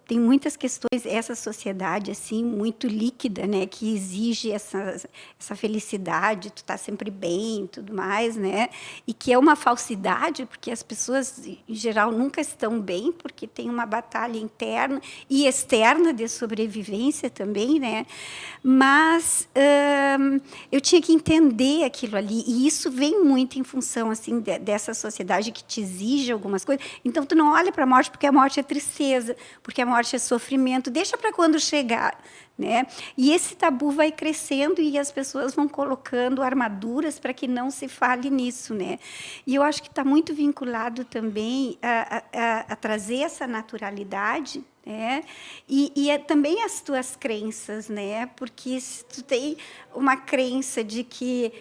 tem muitas questões, essa sociedade assim muito líquida, né, que exige essa felicidade, tu tá sempre bem, tudo mais, né, e que é uma falsidade, porque as pessoas em geral nunca estão bem, porque tem uma batalha interna e externa de sobrevivência também, né, mas eu tinha que entender aquilo ali, e isso vem muito em função assim dessa sociedade que te exige algumas coisas. Então tu não olha para a morte porque a morte é tristeza, porque a morte é sofrimento, deixa para quando chegar, né? E esse tabu vai crescendo e as pessoas vão colocando armaduras para que não se fale nisso, né? E eu acho que está muito vinculado também a trazer essa naturalidade, né? E também as tuas crenças, né? Porque se tu tem uma crença de que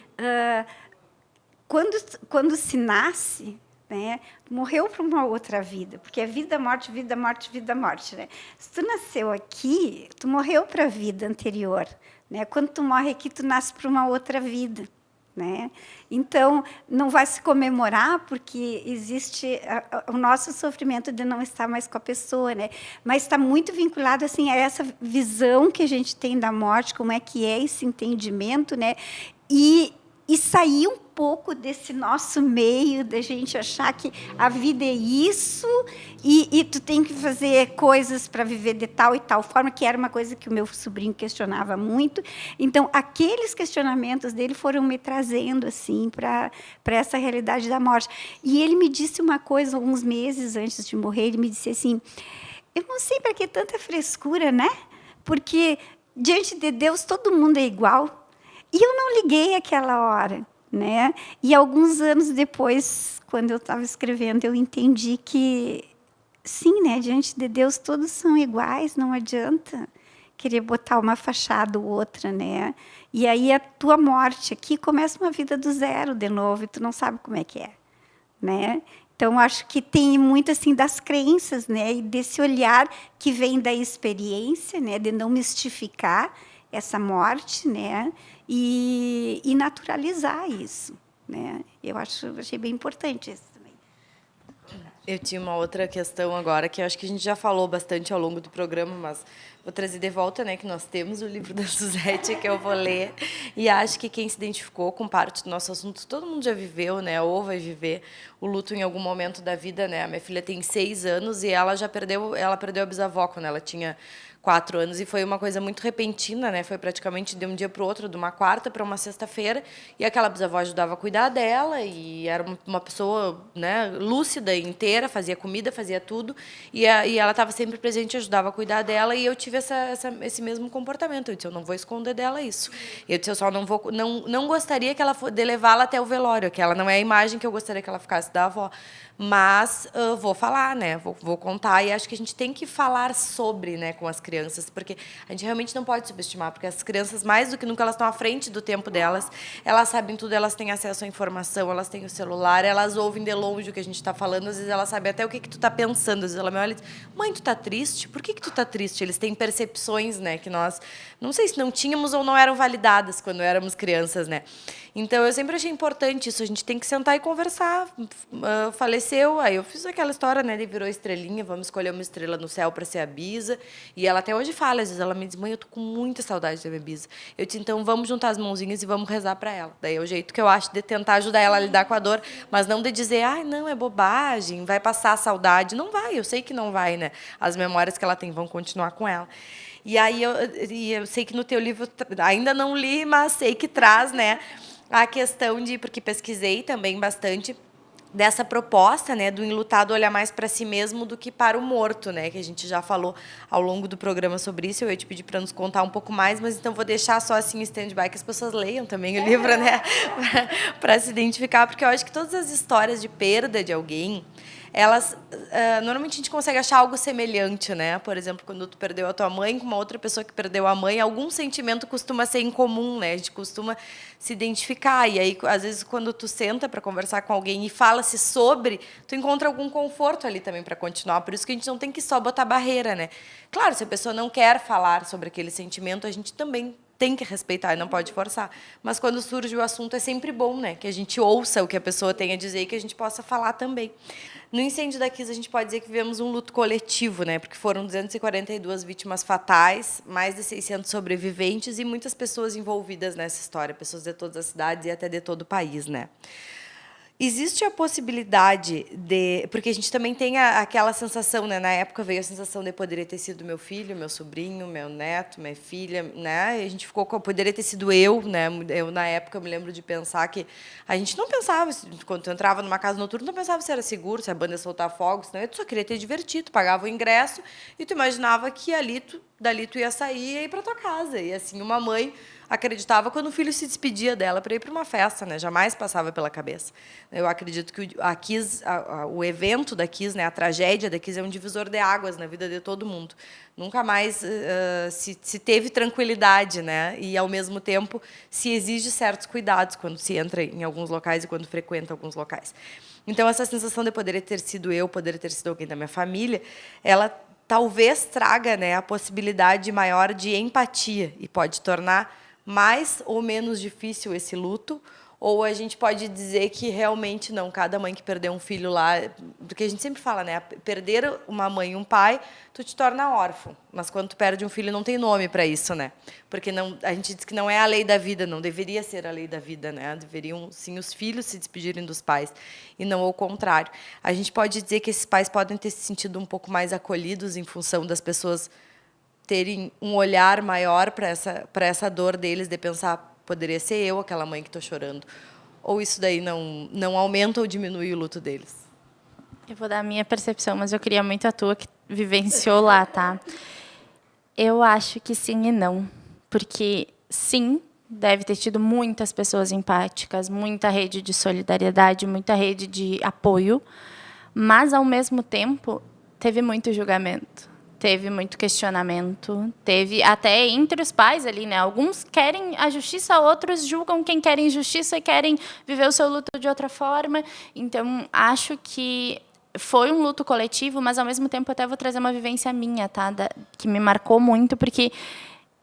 quando se nasce, né, morreu para uma outra vida, porque é vida, morte, vida, morte, vida, morte, né? Se tu nasceu aqui, tu morreu para a vida anterior, né? Quando tu morre aqui, tu nasce para uma outra vida, né? Então, não vai se comemorar porque existe o nosso sofrimento de não estar mais com a pessoa, né? Mas está muito vinculado assim a essa visão que a gente tem da morte, como é que é esse entendimento, né? E sair um pouco desse nosso meio, da gente achar que a vida é isso e tu tem que fazer coisas para viver de tal e tal forma, que era uma coisa que o meu sobrinho questionava muito. Então, aqueles questionamentos dele foram me trazendo assim para essa realidade da morte. E ele me disse uma coisa, alguns meses antes de morrer, ele me disse assim: eu não sei para que tanta frescura, né? Porque, diante de Deus, todo mundo é igual. E eu não liguei aquela hora, né? E alguns anos depois, quando eu estava escrevendo, eu entendi que, sim, né? Diante de Deus, todos são iguais, não adianta querer botar uma fachada ou outra, né? E aí a tua morte aqui começa uma vida do zero de novo, e tu não sabe como é que é, né? Então, acho que tem muito assim das crenças, né? E desse olhar que vem da experiência, né? De não mistificar essa morte, né? E naturalizar isso, né? Achei bem importante isso também. Eu tinha uma outra questão agora, que eu acho que a gente já falou bastante ao longo do programa, mas vou trazer de volta, né, que nós temos o livro da Suzete, que eu vou ler, e acho que quem se identificou com parte do nosso assunto, todo mundo já viveu, né, ou vai viver o luto em algum momento da vida, né? A minha filha tem 6 anos e ela perdeu a bisavó quando ela tinha 4 anos, e foi uma coisa muito repentina, né? Foi praticamente de um dia para o outro, de uma quarta para uma sexta-feira, e aquela bisavó ajudava a cuidar dela, e era uma pessoa, né, lúcida, inteira, fazia comida, fazia tudo, e ela estava sempre presente, ajudava a cuidar dela, e eu tive esse mesmo comportamento. Eu disse: eu não vou esconder dela isso. Eu disse: eu só não gostaria que ela de levá-la até o velório, que ela não é a imagem que eu gostaria que ela ficasse da avó. Mas vou falar, né? Vou contar, e acho que a gente tem que falar sobre, né, com as crianças, porque a gente realmente não pode subestimar, porque as crianças, mais do que nunca, elas estão à frente do tempo delas, elas sabem tudo, elas têm acesso à informação, elas têm o celular, elas ouvem de longe o que a gente está falando, às vezes elas sabem até o que tu está pensando, às vezes ela me olha e diz: mãe, tu tá triste? Por que tu tá triste? Eles têm percepções, né, que nós, não sei se não tínhamos ou não eram validadas quando éramos crianças, né? Então, eu sempre achei importante isso, a gente tem que sentar e conversar. Faleceu, aí eu fiz aquela história, né, ele virou estrelinha, vamos escolher uma estrela no céu para ser a Bisa, e ela até hoje fala, às vezes ela me diz: mãe, eu tô com muita saudade da minha Bisa. Eu disse: então vamos juntar as mãozinhas e vamos rezar para ela. Daí é o jeito que eu acho de tentar ajudar ela a lidar com a dor, mas não de dizer: ai, não, é bobagem, vai passar a saudade. Não vai, eu sei que não vai, né? As memórias que ela tem vão continuar com ela. E aí eu sei que no teu livro, ainda não li, mas sei que traz, né, a questão de, porque pesquisei também bastante, dessa proposta, né, do enlutado olhar mais para si mesmo do que para o morto, né, que a gente já falou ao longo do programa sobre isso. Eu ia te pedir para nos contar um pouco mais, mas então vou deixar só assim em stand-by que as pessoas leiam também o livro, né, para se identificar, porque eu acho que todas as histórias de perda de alguém, elas, normalmente a gente consegue achar algo semelhante, né? Por exemplo, quando tu perdeu a tua mãe com uma outra pessoa que perdeu a mãe, algum sentimento costuma ser incomum, né? A gente costuma se identificar. E aí, às vezes, quando tu senta para conversar com alguém e fala-se sobre, tu encontra algum conforto ali também para continuar. Por isso que a gente não tem que só botar barreira, né? Claro, se a pessoa não quer falar sobre aquele sentimento, a gente também tem que respeitar e não pode forçar. Mas quando surge o assunto, é sempre bom, né? Que a gente ouça o que a pessoa tem a dizer e que a gente possa falar também. No incêndio da Kiss, a gente pode dizer que vivemos um luto coletivo, né? Porque foram 242 vítimas fatais, mais de 600 sobreviventes e muitas pessoas envolvidas nessa história, pessoas de todas as cidades e até de todo o país, né? Existe a possibilidade de... Porque a gente também tem aquela sensação, né? Na época veio a sensação de poderia ter sido meu filho, meu sobrinho, meu neto, minha filha, né? E a gente ficou com... Poderia ter sido eu, né? Eu, na época, eu me lembro de pensar que... A gente não pensava, quando tu entrava numa casa noturna, não pensava se era seguro, se a banda ia soltar fogos, não. Tu só queria ter divertido, pagava o ingresso e tu imaginava que dali tu ia sair e ia ir para tua casa. E assim, uma mãe acreditava quando o filho se despedia dela para ir para uma festa, né? Jamais passava pela cabeça. Eu acredito que o evento da Kiss, né? A tragédia da Kiss é um divisor de águas na vida de todo mundo. Nunca mais se teve tranquilidade, né? E, ao mesmo tempo, se exige certos cuidados quando se entra em alguns locais e quando frequenta alguns locais. Então, essa sensação de poderia ter sido eu, poderia ter sido alguém da minha família, ela talvez traga, né, a possibilidade maior de empatia e pode tornar mais ou menos difícil esse luto, ou a gente pode dizer que realmente não, cada mãe que perdeu um filho lá, porque a gente sempre fala, né, perder uma mãe e um pai, tu te torna órfão, mas quando tu perde um filho não tem nome para isso, né? Porque não, a gente diz que não é a lei da vida, não deveria ser a lei da vida, né? Deveriam sim os filhos se despedirem dos pais e não ao contrário. A gente pode dizer que esses pais podem ter se sentido um pouco mais acolhidos em função das pessoas terem um olhar maior para essa dor deles, de pensar, poderia ser eu, aquela mãe que estou chorando. Ou isso daí não aumenta ou diminui o luto deles? Eu vou dar a minha percepção, mas eu queria muito a tua, que vivenciou lá, tá? Eu acho que sim e não. Porque, sim, deve ter tido muitas pessoas empáticas, muita rede de solidariedade, muita rede de apoio, mas, ao mesmo tempo, teve muito julgamento. Teve muito questionamento, teve até entre os pais ali, né? Alguns querem a justiça, outros julgam quem querem justiça e querem viver o seu luto de outra forma. Então, acho que foi um luto coletivo, mas, ao mesmo tempo, até vou trazer uma vivência minha, tá? Que me marcou muito, porque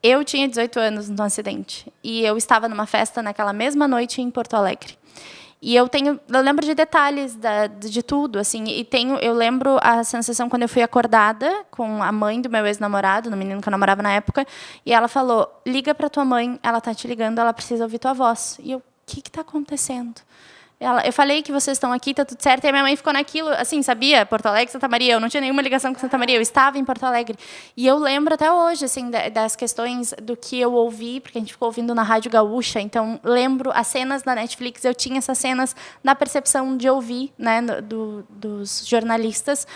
eu tinha 18 anos no acidente e eu estava numa festa naquela mesma noite em Porto Alegre. E eu lembro de detalhes de tudo, assim, e eu lembro a sensação quando eu fui acordada com a mãe do meu ex-namorado, no menino que eu namorava na época, e ela falou: liga para tua mãe, ela tá te ligando, ela precisa ouvir tua voz. E eu: o que está acontecendo? Eu falei que vocês estão aqui, tá tudo certo. E a minha mãe ficou naquilo, assim, sabia? Porto Alegre, Santa Maria. Eu não tinha nenhuma ligação com Santa Maria. Eu estava em Porto Alegre. E eu lembro até hoje, assim, das questões do que eu ouvi, porque a gente ficou ouvindo na Rádio Gaúcha. Então, lembro as cenas da Netflix. Eu tinha essas cenas na percepção de ouvir, né, dos jornalistas.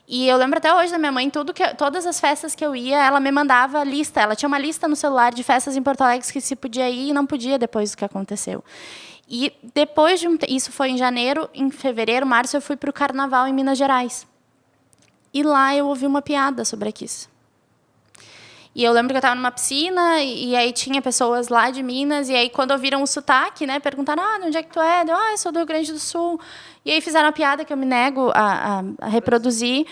E eu lembro até hoje da minha mãe, todas as festas que eu ia, ela me mandava lista. Ela tinha uma lista no celular de festas em Porto Alegre que se podia ir e não podia depois do que aconteceu. E depois isso foi em janeiro, em fevereiro, março, eu fui para o Carnaval em Minas Gerais. E lá eu ouvi uma piada sobre a Kiss. E eu lembro que eu estava numa piscina e aí tinha pessoas lá de Minas, e aí quando ouviram o sotaque, né, perguntaram: de onde é que tu é? Eu sou do Rio Grande do Sul. E aí fizeram uma piada que eu me nego a reproduzir,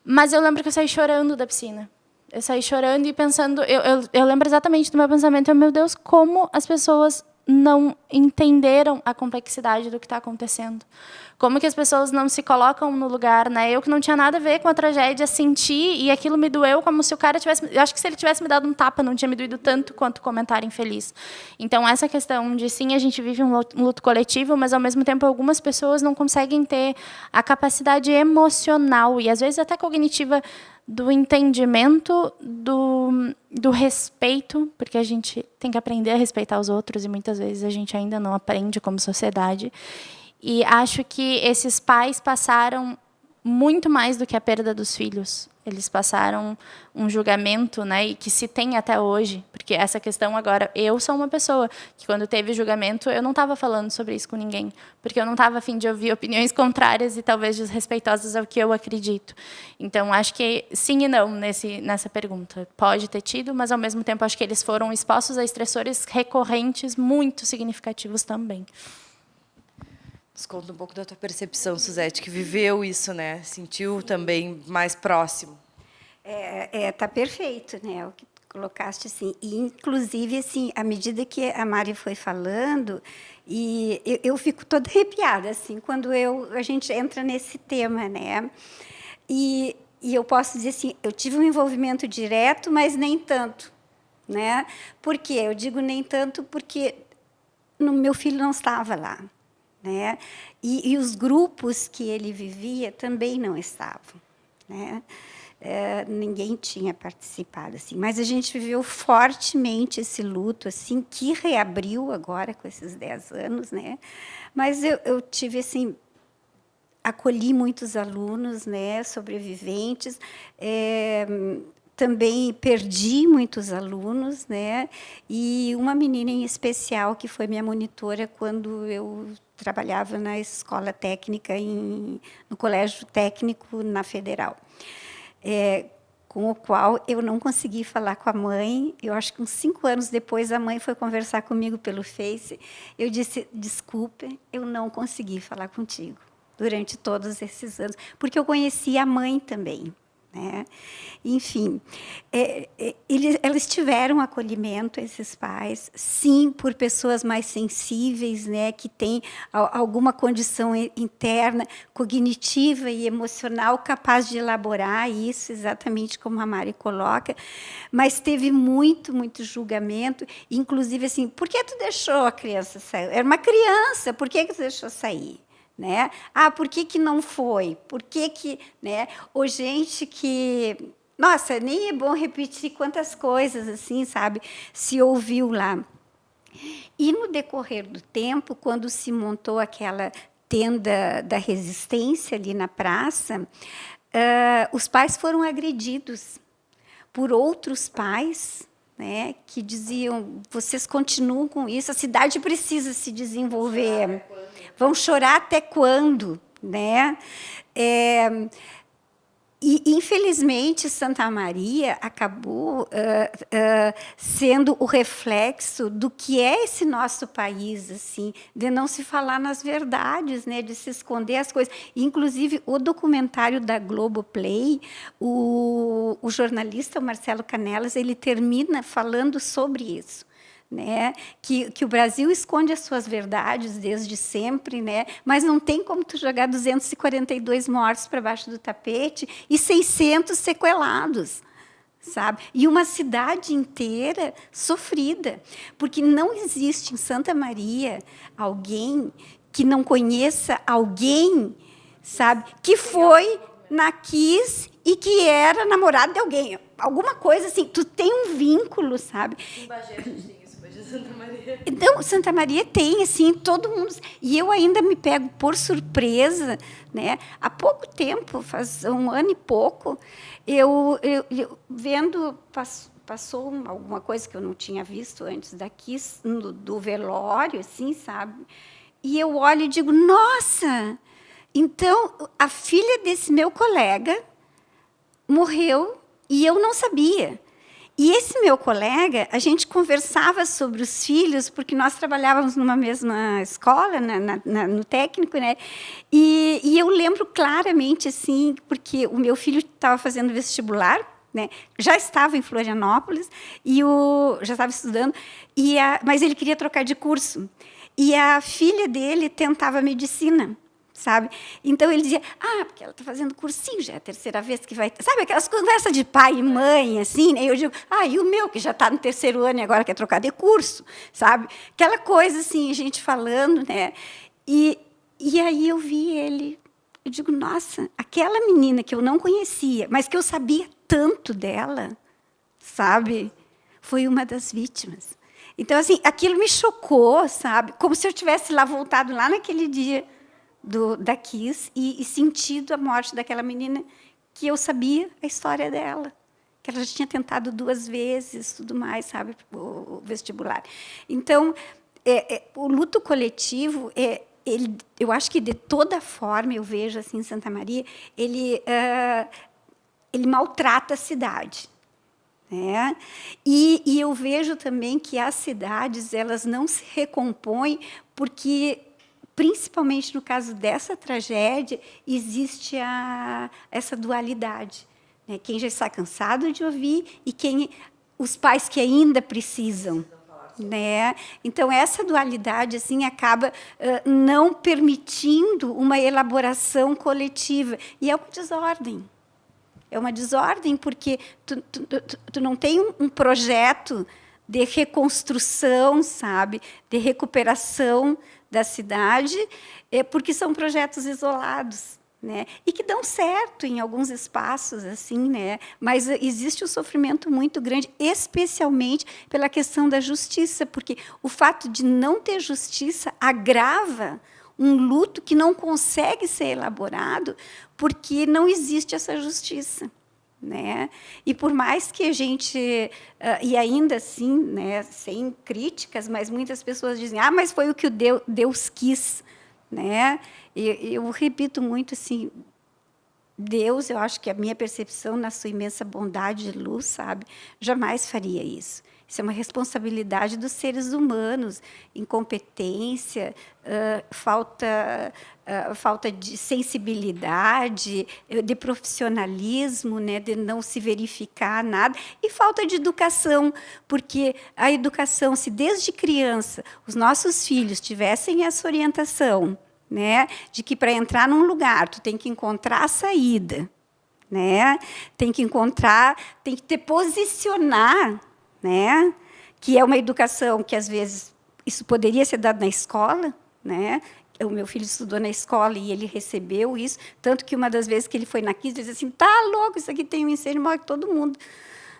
mas eu lembro que eu saí chorando da piscina. Eu saí chorando e pensando, eu lembro exatamente do meu pensamento: meu Deus, como as pessoas não entenderam a complexidade do que está acontecendo. Como que as pessoas não se colocam no lugar, né? Eu que não tinha nada a ver com a tragédia, senti, e aquilo me doeu como se o cara tivesse... Eu acho que se ele tivesse me dado um tapa, não tinha me doído tanto quanto o comentário infeliz. Então, essa questão de, sim, a gente vive um luto coletivo, mas, ao mesmo tempo, algumas pessoas não conseguem ter a capacidade emocional e, às vezes, até cognitiva, do entendimento, do respeito, porque a gente tem que aprender a respeitar os outros e muitas vezes a gente ainda não aprende como sociedade, E acho que esses pais passaram muito mais do que a perda dos filhos. Eles passaram um julgamento, né, e que se tem até hoje, porque essa questão agora, eu sou uma pessoa que quando teve julgamento, eu não estava falando sobre isso com ninguém, porque eu não estava a fim de ouvir opiniões contrárias e talvez desrespeitosas ao que eu acredito. Então, acho que sim e não nessa pergunta. Pode ter tido, mas ao mesmo tempo acho que eles foram expostos a estressores recorrentes muito significativos também. Conta um pouco da tua percepção, Suzete, que viveu isso, né? Sentiu também mais próximo. Tá perfeito, né? O que tu colocaste assim. E, inclusive, assim, à medida que a Mari foi falando, e eu fico toda arrepiada assim quando a gente entra nesse tema, né? E eu posso dizer assim, eu tive um envolvimento direto, mas nem tanto, né? Por quê? Eu digo nem tanto porque meu filho não estava lá. Né? E os grupos que ele vivia também não estavam. Né? Ninguém tinha participado. Assim. Mas a gente viveu fortemente esse luto, assim, que reabriu agora com esses 10 anos. Né? Mas eu tive assim, acolhi muitos alunos, né, sobreviventes, também perdi muitos alunos, né, e uma menina em especial que foi minha monitora quando eu trabalhava na escola técnica no colégio técnico na Federal, com o qual eu não consegui falar com a mãe. Eu acho que uns 5 anos depois a mãe foi conversar comigo pelo Face. Eu disse: desculpe, eu não consegui falar contigo durante todos esses anos, porque eu conhecia a mãe também. Né? Enfim, eles tiveram acolhimento, esses pais, sim, por pessoas mais sensíveis, né, que têm alguma condição interna, cognitiva e emocional capaz de elaborar isso, exatamente como a Mari coloca, mas teve muito, muito julgamento, inclusive assim, por que tu deixou a criança sair? Era uma criança, por que tu deixou sair? Né? Por que não foi? Por que né? Ou gente que... Nossa, nem é bom repetir quantas coisas assim, sabe? Se ouviu lá. E, no decorrer do tempo, quando se montou aquela tenda da resistência ali na praça, os pais foram agredidos por outros pais, né, que diziam: vocês continuam com isso, a cidade precisa se desenvolver. Vão chorar até quando? Né? E, infelizmente, Santa Maria acabou sendo o reflexo do que é esse nosso país, assim, de não se falar nas verdades, né, de se esconder as coisas. Inclusive, o documentário da Globoplay, o jornalista Marcelo Canelas, ele termina falando sobre isso. Né? Que o Brasil esconde as suas verdades desde sempre, né? Mas não tem como tu jogar 242 mortos para baixo do tapete e 600 sequelados, sabe? E uma cidade inteira sofrida, porque não existe em Santa Maria alguém que não conheça alguém, sabe, que foi na Kiss e que era namorado de alguém, alguma coisa assim. Tu tem um vínculo, sabe? Em Bagé a gente tem isso, Bagé, Santa Maria. Então, Santa Maria tem, assim, todo mundo... E eu ainda me pego por surpresa, né? Há pouco tempo, faz 1 ano e pouco, eu vendo... Passou alguma coisa que eu não tinha visto antes daqui, do velório, assim, sabe? E eu olho e digo: nossa! Então, a filha desse meu colega morreu e eu não sabia. E esse meu colega, a gente conversava sobre os filhos, porque nós trabalhávamos numa mesma escola, no técnico, né? E eu lembro claramente, assim, porque o meu filho estava fazendo vestibular, né? Já estava em Florianópolis, já estava estudando, mas ele queria trocar de curso. E a filha dele tentava medicina. Sabe? Então, ele dizia: porque ela está fazendo cursinho, já é a 3ª vez que vai... Sabe, aquelas conversas de pai e mãe, assim, né? Eu digo: e o meu, que já está no 3º ano e agora quer trocar de curso, sabe? Aquela coisa, assim, a gente falando, né? E aí eu vi ele, eu digo: nossa, aquela menina que eu não conhecia, mas que eu sabia tanto dela, sabe? Foi uma das vítimas. Então, assim, aquilo me chocou, sabe? Como se eu tivesse voltado lá naquele dia... da Kiss e sentido a morte daquela menina que eu sabia a história dela, que ela já tinha tentado 2 vezes, tudo mais, sabe, o vestibular. Então, o luto coletivo, eu acho que, de toda forma, eu vejo assim em Santa Maria, ele maltrata a cidade. Né? E eu vejo também que as cidades elas não se recompõem porque, principalmente no caso dessa tragédia, existe essa dualidade. Né? Quem já está cansado de ouvir e os pais que ainda precisam. Né? Então, essa dualidade assim, acaba não permitindo uma elaboração coletiva. E é uma desordem. É uma desordem, porque tu não tem um projeto de reconstrução, sabe, de recuperação da cidade, porque são projetos isolados, né, e que dão certo em alguns espaços, assim, né, mas existe um sofrimento muito grande, especialmente pela questão da justiça, porque o fato de não ter justiça agrava um luto que não consegue ser elaborado porque não existe essa justiça. Né? E por mais que a gente, e ainda assim, né, sem críticas, mas muitas pessoas dizem, mas foi o que Deus quis. Né? E eu repito muito assim, Deus, eu acho que a minha percepção, na sua imensa bondade e luz, sabe, jamais faria isso. Isso é uma responsabilidade dos seres humanos, incompetência, falta de sensibilidade, de profissionalismo, né, de não se verificar nada, e falta de educação, porque a educação, se desde criança os nossos filhos tivessem essa orientação, né, de que para entrar num lugar tu tem que encontrar a saída, né, tem que te posicionar, né? Que é uma educação que, às vezes, isso poderia ser dado na escola. Né? O meu filho estudou na escola e ele recebeu isso, tanto que, uma das vezes que ele foi na Kiss, ele disse assim, tá louco, isso aqui tem um incêndio, morre todo mundo.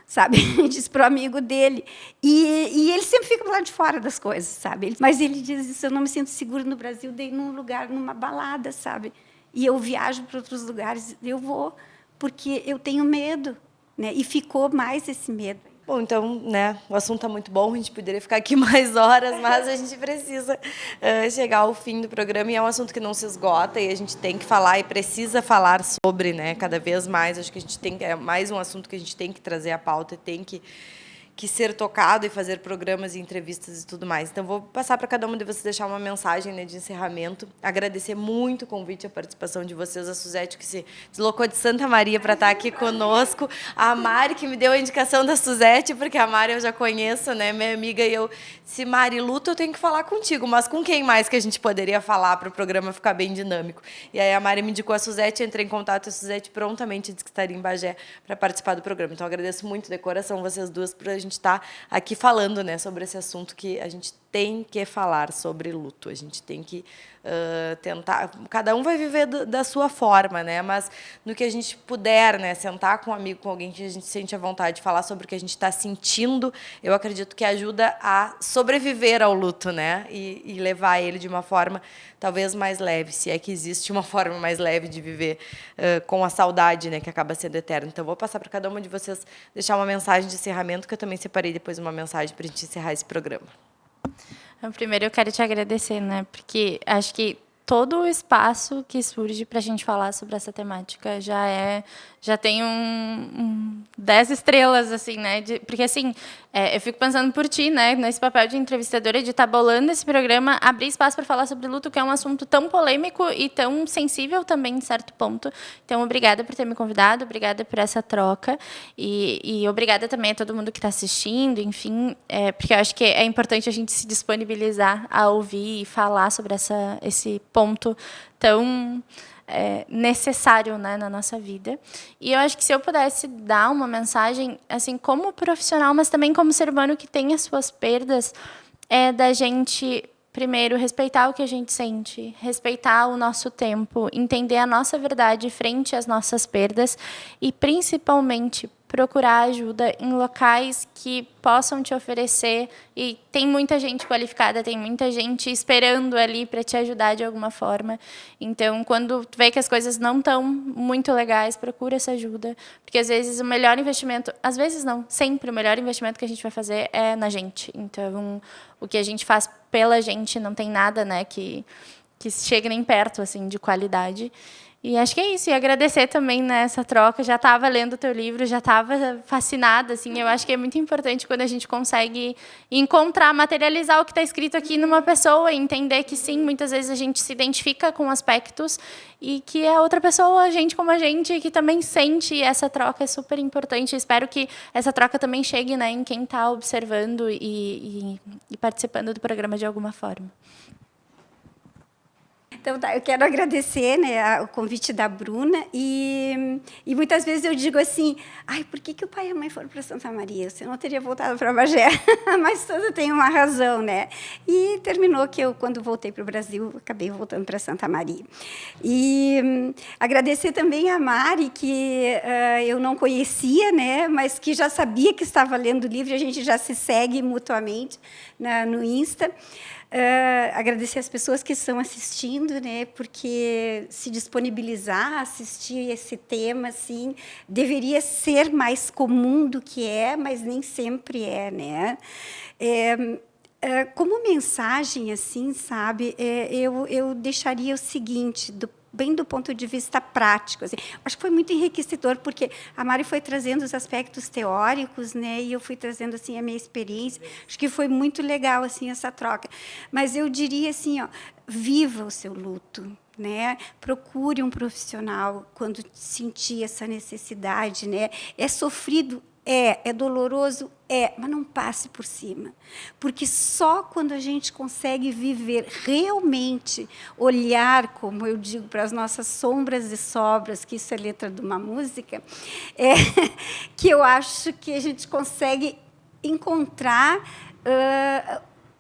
Sabe? Disse para o amigo dele. E ele sempre fica do lado de fora das coisas, sabe? Mas ele diz isso, eu não me sinto seguro no Brasil, dei num lugar, numa balada, sabe? E eu viajo para outros lugares, eu vou, porque eu tenho medo. Né? E ficou mais esse medo. Bom, então, né, o assunto está muito bom, a gente poderia ficar aqui mais horas, mas a gente precisa chegar ao fim do programa, e é um assunto que não se esgota, e a gente tem que falar e precisa falar sobre, né, cada vez mais. Acho que a gente é mais um assunto que a gente tem que trazer à pauta, e tem que ser tocado e fazer programas e entrevistas e tudo mais. Então, vou passar para cada uma de vocês deixar uma mensagem, né, de encerramento. Agradecer muito o convite e a participação de vocês, a Suzete, que se deslocou de Santa Maria para estar aqui conosco, a Mari, que me deu a indicação da Suzete, porque a Mari eu já conheço, né, minha amiga, e eu disse, Mari, luto, eu tenho que falar contigo, mas com quem mais que a gente poderia falar para o programa ficar bem dinâmico? E aí a Mari me indicou a Suzete, entrei em contato, a Suzete prontamente disse que estaria em Bagé para participar do programa. Então, agradeço muito de coração vocês duas por a gente estar aqui falando, né, sobre esse assunto que a gente tem que falar sobre luto. A gente tem que tentar... Cada um vai viver da sua forma, né, mas no que a gente puder, né, sentar com um amigo, com alguém que a gente sente a vontade de falar sobre o que a gente está sentindo, eu acredito que ajuda a sobreviver ao luto, né, e levar ele de uma forma talvez mais leve, se é que existe uma forma mais leve de viver com a saudade, né, que acaba sendo eterna. Então, vou passar para cada uma de vocês deixar uma mensagem de encerramento, que eu também separei depois uma mensagem para a gente encerrar esse programa. Primeiro, eu quero te agradecer, né, porque acho que todo o espaço que surge para a gente falar sobre essa temática já tem 10 estrelas, assim, né? Porque, assim, eu fico pensando por ti, né? Nesse papel de entrevistadora, de estar bolando esse programa, abrir espaço para falar sobre luto, que é um assunto tão polêmico e tão sensível também, em certo ponto. Então, obrigada por ter me convidado, obrigada por essa troca e obrigada também a todo mundo que está assistindo, enfim, porque eu acho que é importante a gente se disponibilizar a ouvir e falar sobre esse ponto tão necessário, né, na nossa vida. E eu acho que se eu pudesse dar uma mensagem, assim, como profissional, mas também como ser humano que tem as suas perdas, é da gente, primeiro, respeitar o que a gente sente, respeitar o nosso tempo, entender a nossa verdade frente às nossas perdas e, principalmente, procurar ajuda em locais que possam te oferecer, e tem muita gente qualificada, tem muita gente esperando ali para te ajudar de alguma forma. Então, quando tu vê que as coisas não estão muito legais, procura essa ajuda, porque às vezes o melhor investimento, às vezes não, sempre o melhor investimento que a gente vai fazer é na gente. Então, o que a gente faz pela gente não tem nada, né, que chegue nem perto assim de qualidade. E acho que é isso. E agradecer também nessa troca. Já estava lendo o teu livro, já estava fascinada. Assim. Eu acho que é muito importante quando a gente consegue encontrar, materializar o que está escrito aqui numa pessoa e entender que, sim, muitas vezes a gente se identifica com aspectos e que a outra pessoa, gente como a gente, que também sente. E essa troca é super importante. Espero que essa troca também chegue, né, em quem está observando e participando do programa de alguma forma. Então, tá, eu quero agradecer, né, o convite da Bruna e muitas vezes eu digo assim, ai, por que o pai e a mãe foram para Santa Maria? Você não teria voltado para Bagé, mas tudo tem uma razão, né? E terminou que eu, quando voltei para o Brasil, acabei voltando para Santa Maria. E agradecer também a Mari, que eu não conhecia, né, mas que já sabia que estava lendo o livro, e a gente já se segue mutuamente no Insta. Agradecer as pessoas que estão assistindo, né, porque se disponibilizar a assistir esse tema assim, deveria ser mais comum do que é, mas nem sempre é, né? Como mensagem, assim, sabe, eu deixaria o seguinte, bem do ponto de vista prático. Assim. Acho que foi muito enriquecedor, porque a Mari foi trazendo os aspectos teóricos, né, e eu fui trazendo assim, a minha experiência. Acho que foi muito legal assim, essa troca. Mas eu diria assim, ó, viva o seu luto. Né? Procure um profissional quando sentir essa necessidade. Né? É sofrido? É doloroso? Mas não passe por cima. Porque só quando a gente consegue viver realmente, olhar, como eu digo, para as nossas sombras e sobras, que isso é letra de uma música, que eu acho que a gente consegue encontrar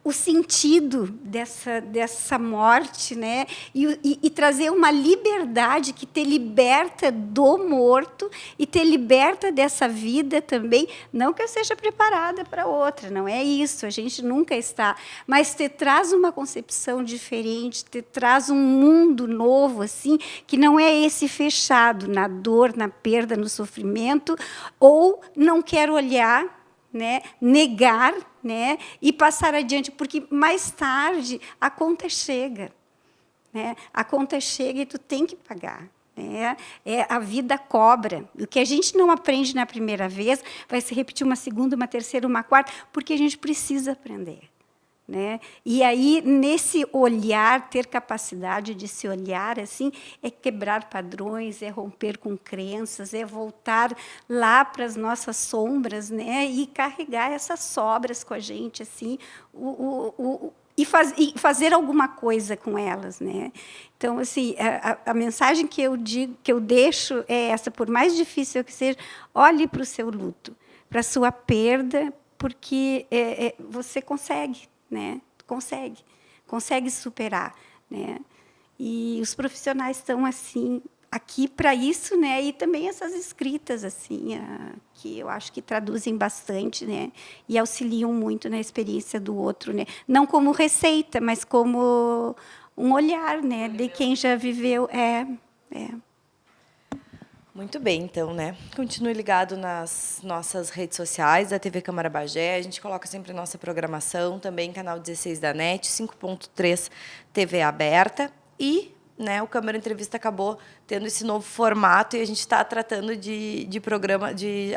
o sentido dessa morte, né? E trazer uma liberdade que te liberta do morto e te liberta dessa vida também. Não que eu seja preparada para outra, não é isso, a gente nunca está, mas te traz uma concepção diferente, te traz um mundo novo, assim, que não é esse fechado na dor, na perda, no sofrimento, ou não quero olhar, né, negar, né, e passar adiante, porque mais tarde a conta chega, né? A conta chega e tu tem que pagar, né? A vida cobra. O que a gente não aprende na primeira vez vai se repetir uma segunda, uma terceira, uma quarta, porque a gente precisa aprender. Né? E aí, nesse olhar, ter capacidade de se olhar assim, é quebrar padrões, é romper com crenças, é voltar lá para as nossas sombras, né? E carregar essas sobras com a gente, assim, e fazer alguma coisa com elas, né? Então, assim, a mensagem que eu digo, que eu deixo é essa: por mais difícil que seja, olhe para o seu luto, para a sua perda, porque você consegue. Né? Consegue superar, né? E os profissionais estão assim aqui para isso, né? E também essas escritas assim, que eu acho que traduzem bastante, né? E auxiliam muito na experiência do outro, né? Não como receita, mas como um olhar, né? De quem já viveu. Muito bem, então, né? Continue ligado nas nossas redes sociais da TV Câmara Bagé. A gente coloca sempre nossa programação, também canal 16 da NET, 5.3 TV aberta. E, né, o Câmara Entrevista acabou tendo esse novo formato e a gente está tratando de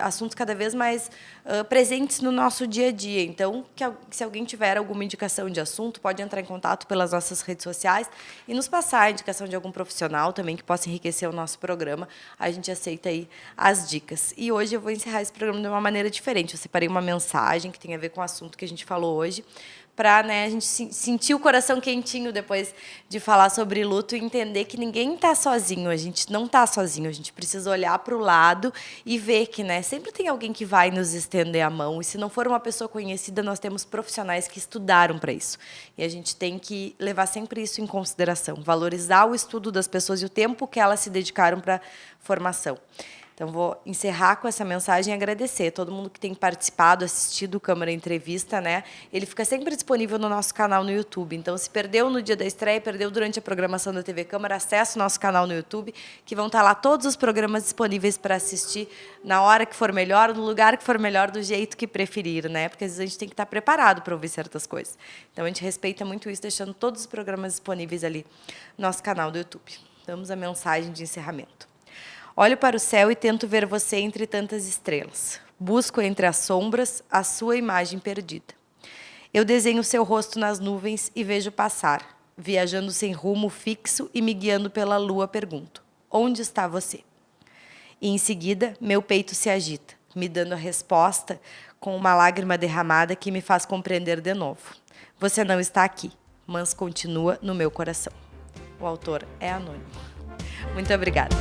assuntos cada vez mais presentes no nosso dia a dia. Então, se alguém tiver alguma indicação de assunto, pode entrar em contato pelas nossas redes sociais e nos passar a indicação de algum profissional também que possa enriquecer o nosso programa. A gente aceita aí as dicas. E hoje eu vou encerrar esse programa de uma maneira diferente. Eu separei uma mensagem que tem a ver com o assunto que a gente falou hoje, para, né, a gente sentir o coração quentinho depois de falar sobre luto e entender que ninguém está sozinho, a gente não está sozinho, a gente precisa olhar para o lado e ver que, né, sempre tem alguém que vai nos estender a mão, e se não for uma pessoa conhecida, nós temos profissionais que estudaram para isso. E a gente tem que levar sempre isso em consideração, valorizar o estudo das pessoas e o tempo que elas se dedicaram para a formação. Então, vou encerrar com essa mensagem e agradecer a todo mundo que tem participado, assistido o Câmara Entrevista, né? Ele fica sempre disponível no nosso canal no YouTube. Então, se perdeu no dia da estreia, perdeu durante a programação da TV Câmara, acesse o nosso canal no YouTube, que vão estar lá todos os programas disponíveis para assistir na hora que for melhor, no lugar que for melhor, do jeito que preferir, né? Porque às vezes a gente tem que estar preparado para ouvir certas coisas. Então, a gente respeita muito isso, deixando todos os programas disponíveis ali no nosso canal do YouTube. Damos a mensagem de encerramento. Olho para o céu e tento ver você entre tantas estrelas. Busco entre as sombras a sua imagem perdida. Eu desenho seu rosto nas nuvens e vejo passar. Viajando sem rumo fixo e me guiando pela lua, pergunto: onde está você? E em seguida, meu peito se agita, me dando a resposta com uma lágrima derramada que me faz compreender de novo. Você não está aqui, mas continua no meu coração. O autor é anônimo. Muito obrigada.